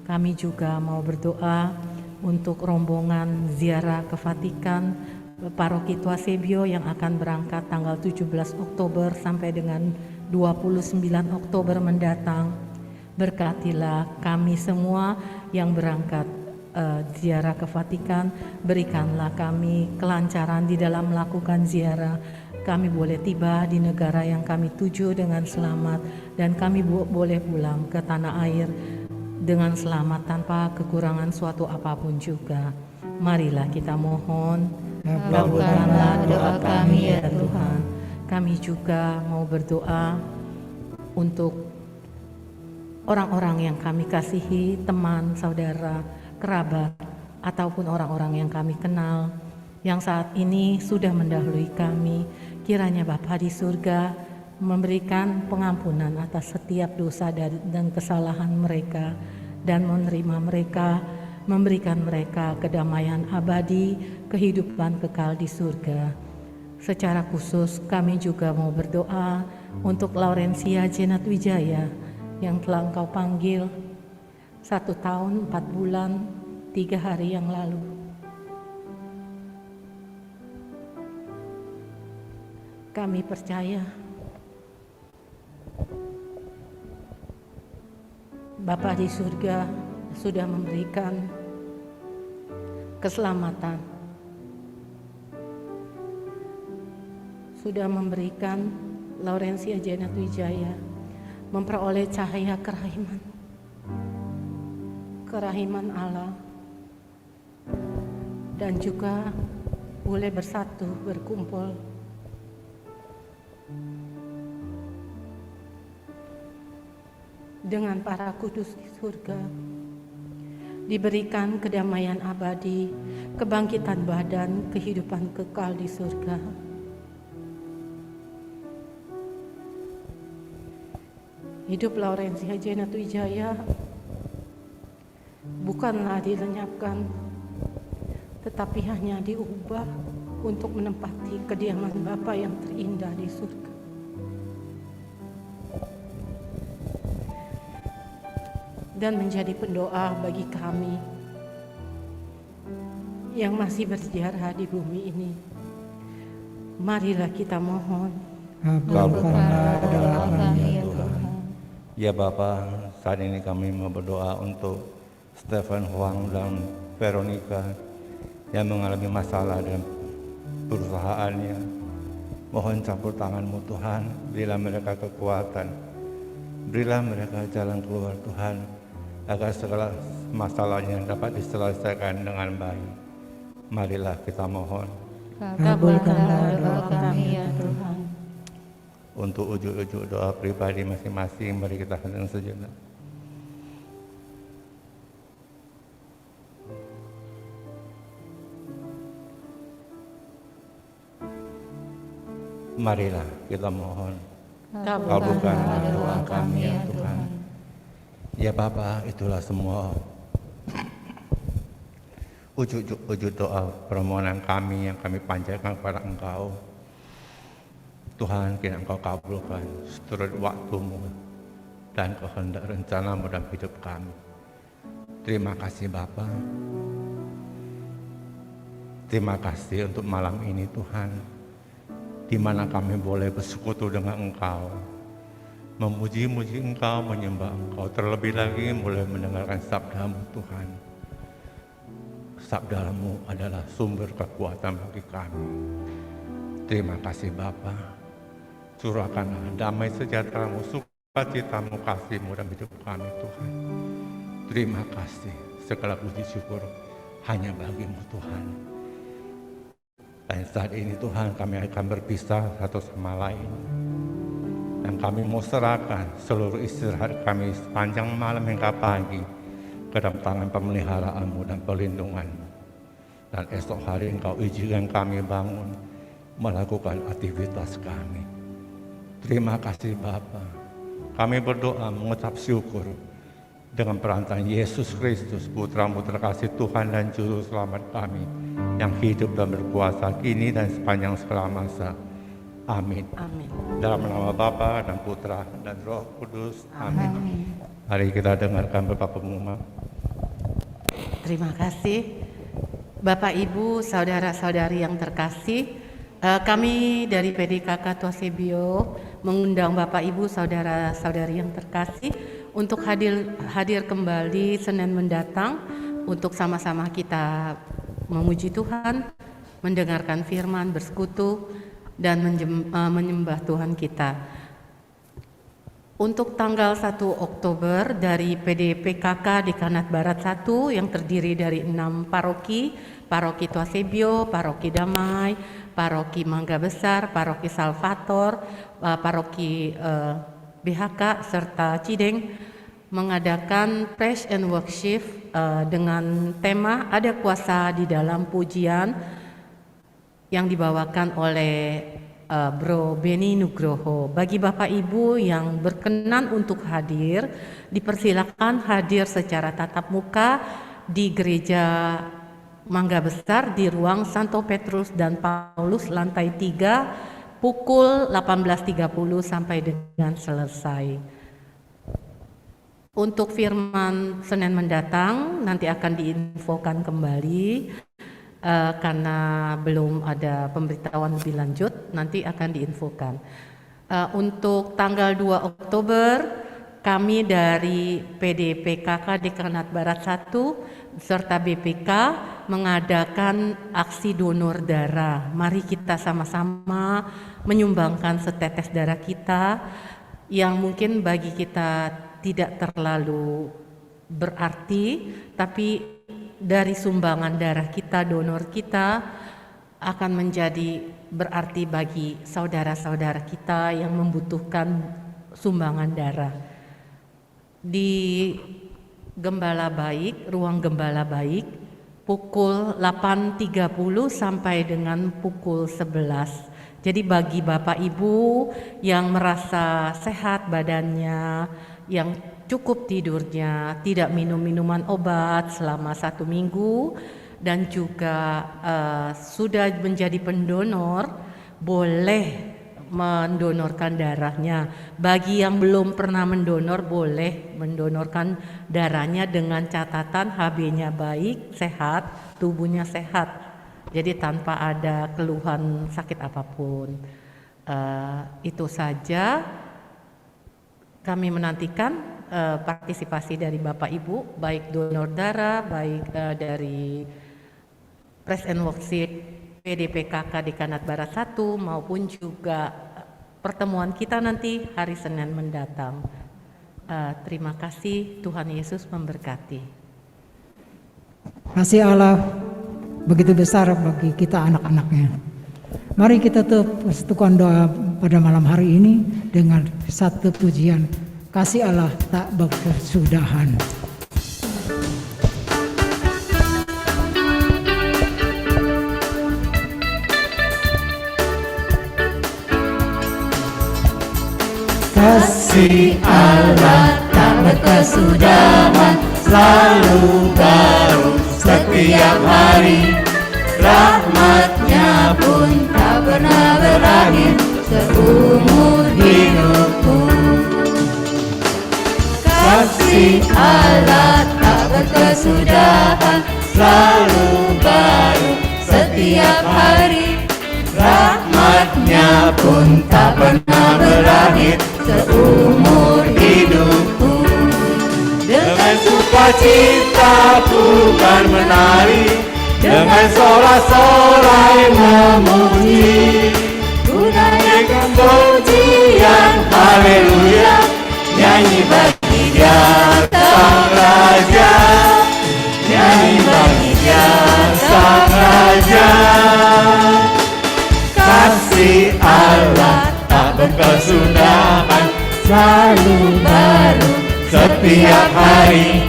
Kami juga mau berdoa untuk rombongan ziarah ke Vatikan Paroki Tuasebio yang akan berangkat tanggal 17 Oktober sampai dengan 29 Oktober mendatang. Berkatilah kami semua yang berangkat ziarah ke Vatikan, berikanlah kami kelancaran di dalam melakukan ziarah. Kami boleh tiba di negara yang kami tuju dengan selamat dan kami boleh pulang ke tanah air dengan selamat tanpa kekurangan suatu apapun juga. Marilah kita mohon, kabulkanlah doa kami ya Tuhan. Kami juga mau berdoa untuk orang-orang yang kami kasihi, teman, saudara, kerabat, ataupun orang-orang yang kami kenal, yang saat ini sudah mendahului kami. Kiranya Bapa di surga memberikan pengampunan atas setiap dosa dan kesalahan mereka, dan menerima mereka, memberikan mereka kedamaian abadi, kehidupan kekal di surga. Secara khusus kami juga mau berdoa untuk Laurencia Jenat Wijaya yang telah Engkau panggil 1 tahun 4 bulan 3 hari yang lalu. Kami percaya Bapa di surga sudah memberikan keselamatan, sudah memberikan Laurencia Jenat Wijaya memperoleh cahaya kerahiman Allah, dan juga boleh bersatu, berkumpul dengan para kudus di surga, diberikan kedamaian abadi, kebangkitan badan, kehidupan kekal di surga. Hidup Laurencia Jenat Wijaya bukanlah dilenyapkan, tetapi hanya diubah untuk menempati kediaman Bapa yang terindah di surga. Dan menjadi pendoa bagi kami yang masih berziarah di bumi ini. Marilah kita mohon, kabulkanlah doa kami ya Tuhan. Ya Bapa, saat ini kami mau berdoa untuk Stephen Huang dan Veronica yang mengalami masalah dalam perusahaannya. Mohon campur tangan-Mu Tuhan, berilah mereka kekuatan, berilah mereka jalan keluar Tuhan, agar segala masalahnya dapat diselesaikan dengan baik. Marilah kita mohon. Kabulkanlah doa kami ya Tuhan. Untuk ujuk-ujuk doa pribadi masing-masing, mari kita hening sejenak. Marilah kita mohon. Kabulkanlah doa kami ya Tuhan. Ya Bapa, itulah semua wujud doa permohonan kami yang kami panjatkan kepada Engkau. Tuhan, kiranya Engkau kabulkan seturut waktu-Mu dan kehendak rencana-Mu dalam hidup kami. Terima kasih Bapa. Terima kasih untuk malam ini Tuhan, di mana kami boleh bersekutu dengan Engkau, memuji-muji Engkau, menyembah Engkau, terlebih lagi boleh mendengarkan sabda-Mu Tuhan. Sabda-Mu adalah sumber kekuatan bagi kami. Terima kasih Bapa, curahkanlah damai sejahtera-Mu, sukacita-Mu, kasih-Mu dalam hidup kami Tuhan. Terima kasih, segala puji syukur hanya bagi-Mu Tuhan. Dan saat ini Tuhan kami akan berpisah satu sama lain. Dan kami mau serahkan seluruh istirahat kami sepanjang malam hingga pagi ke dalam tangan pemeliharaan-Mu dan perlindungan-Mu. Dan esok hari Engkau izinkan kami bangun melakukan aktivitas kami. Terima kasih Bapa. Kami berdoa mengucap syukur dengan perantaraan Yesus Kristus, Putra-Mu terkasih Tuhan dan Juru Selamat kami, yang hidup dan berkuasa kini dan sepanjang segala masa. Amin. Amin. Dalam nama Bapa dan Putra dan Roh Kudus. Amin. Amin. Mari kita dengarkan beberapa pengumuman. Terima kasih. Bapak, Ibu, saudara-saudari yang terkasih, kami dari PDKK Tuasebio mengundang Bapak, Ibu, saudara-saudari yang terkasih untuk hadir kembali Senin mendatang untuk sama-sama kita memuji Tuhan, mendengarkan firman, bersekutu, dan menyembah Tuhan kita. Untuk tanggal 1 Oktober dari PDPKK Dekanat Barat 1 yang terdiri dari 6 paroki, Paroki Tuasebio, Paroki Damai, Paroki Mangga Besar, Paroki Salvator, Paroki BHK, serta Cideng, mengadakan praise and worship dengan tema Ada Kuasa di Dalam Pujian yang dibawakan oleh Bro Beni Nugroho. Bagi Bapak Ibu yang berkenan untuk hadir, dipersilakan hadir secara tatap muka di Gereja Mangga Besar di ruang Santo Petrus dan Paulus lantai 3 pukul 18.30 sampai dengan selesai. Untuk firman Senin mendatang nanti akan diinfokan kembali. Karena belum ada pemberitahuan lebih lanjut, nanti akan diinfokan. Untuk tanggal 2 Oktober, kami dari PDPKK Dekanat Barat 1 serta BPK mengadakan aksi donor darah. Mari kita sama-sama menyumbangkan setetes darah kita yang mungkin bagi kita tidak terlalu berarti, tapi dari sumbangan darah kita, donor kita akan menjadi berarti bagi saudara-saudara kita yang membutuhkan sumbangan darah. Di Gembala Baik, ruang Gembala Baik, pukul 8.30 sampai dengan pukul 11. Jadi bagi Bapak Ibu yang merasa sehat badannya, yang cukup tidurnya, tidak minum minuman obat selama 1 minggu, dan juga sudah menjadi pendonor, boleh mendonorkan darahnya. Bagi yang belum pernah mendonor, boleh mendonorkan darahnya dengan catatan HB-nya baik, sehat, tubuhnya sehat. Jadi tanpa ada keluhan sakit apapun. Itu saja. Kami menantikan partisipasi dari Bapak Ibu, baik donor darah, baik dari Praise and Worship PDPKK Dekanat Barat 1 maupun juga pertemuan kita nanti hari Senin mendatang. Terima kasih, Tuhan Yesus memberkati. Kasih Allah begitu besar bagi kita anak-anaknya. Mari kita persekutuan doa pada malam hari ini dengan satu pujian. Kasih Allah tak berkesudahan. Kasih Allah tak berkesudahan, selalu baru setiap hari. Rahmat-Nya pun tak pernah berakhir seumur hidupku. Kasih Allah tak berkesudahan, selalu baru setiap hari. Rahmat-Nya pun tak pernah berakhir seumur hidupku. Dengan sukacita ku kan menari, dengan sorak-sorai memuji. Ku naikkan pujian haleluya, nyanyi bagi Dia Sang Raja, nyanyi bagi Dia Sang Raja. Kasih Allah tak berkesudahan, selalu baru setiap hari.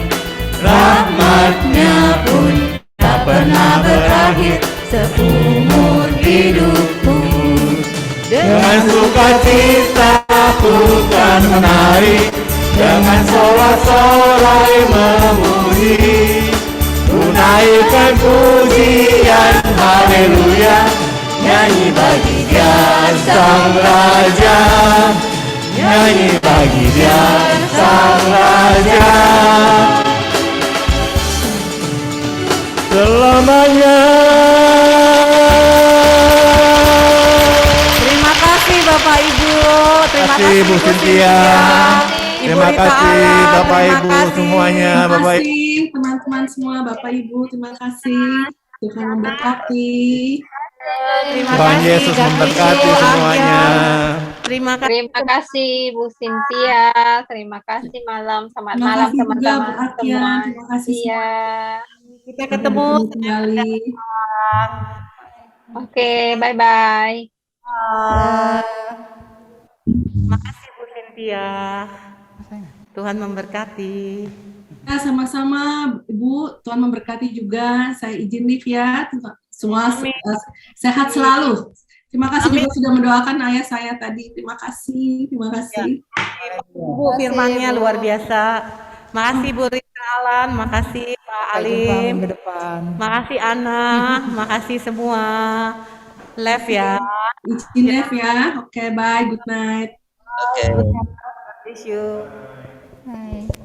Rahmat-Nya pun tak pernah berakhir seumur hidupku. Dengan sukacita ku kan menari, dengan sorak-sorai memuji. Ku naikkan pujian haleluya, nyanyi bagi Dia Sang Raja, nyanyi bagi Dia Sang Raja. Selamanya. Terima kasih Bapak Ibu. Terima kasih Ibu Cynthia. Ibu Terima Rita kasih Alan, Bapak terima Ibu kasih. semuanya, Terima Bapak Ibu. kasih teman-teman semua, Bapak Ibu, terima kasih. Tuhan memberkati. Terima Tuhan kasih, Yesus God memberkati bless you, semuanya. Agnes. Terima kasih. Terima kasih Bu Cynthia, terima kasih malam, selamat Terima malam kasih juga teman-teman Bu Atia, semua. terima kasih semua. Iya, Kita Sampai ketemu bertemu kembali. oke, bye-bye. Terima kasih Bu Cynthia. Tuhan memberkati. Ya, sama-sama Ibu, Tuhan memberkati juga. Saya izin live ya. Semua sehat selalu. Terima kasih juga sudah mendoakan ayah saya tadi. Terima kasih, terima kasih. Bu firmannya luar biasa. Makasih Bu Rita Alan, makasih Pak Sampai jumpa Alim, minggu depan. makasih Ana, makasih semua. Live ya. Izin live ya. Oke, bye, good night. Bless you. Hai.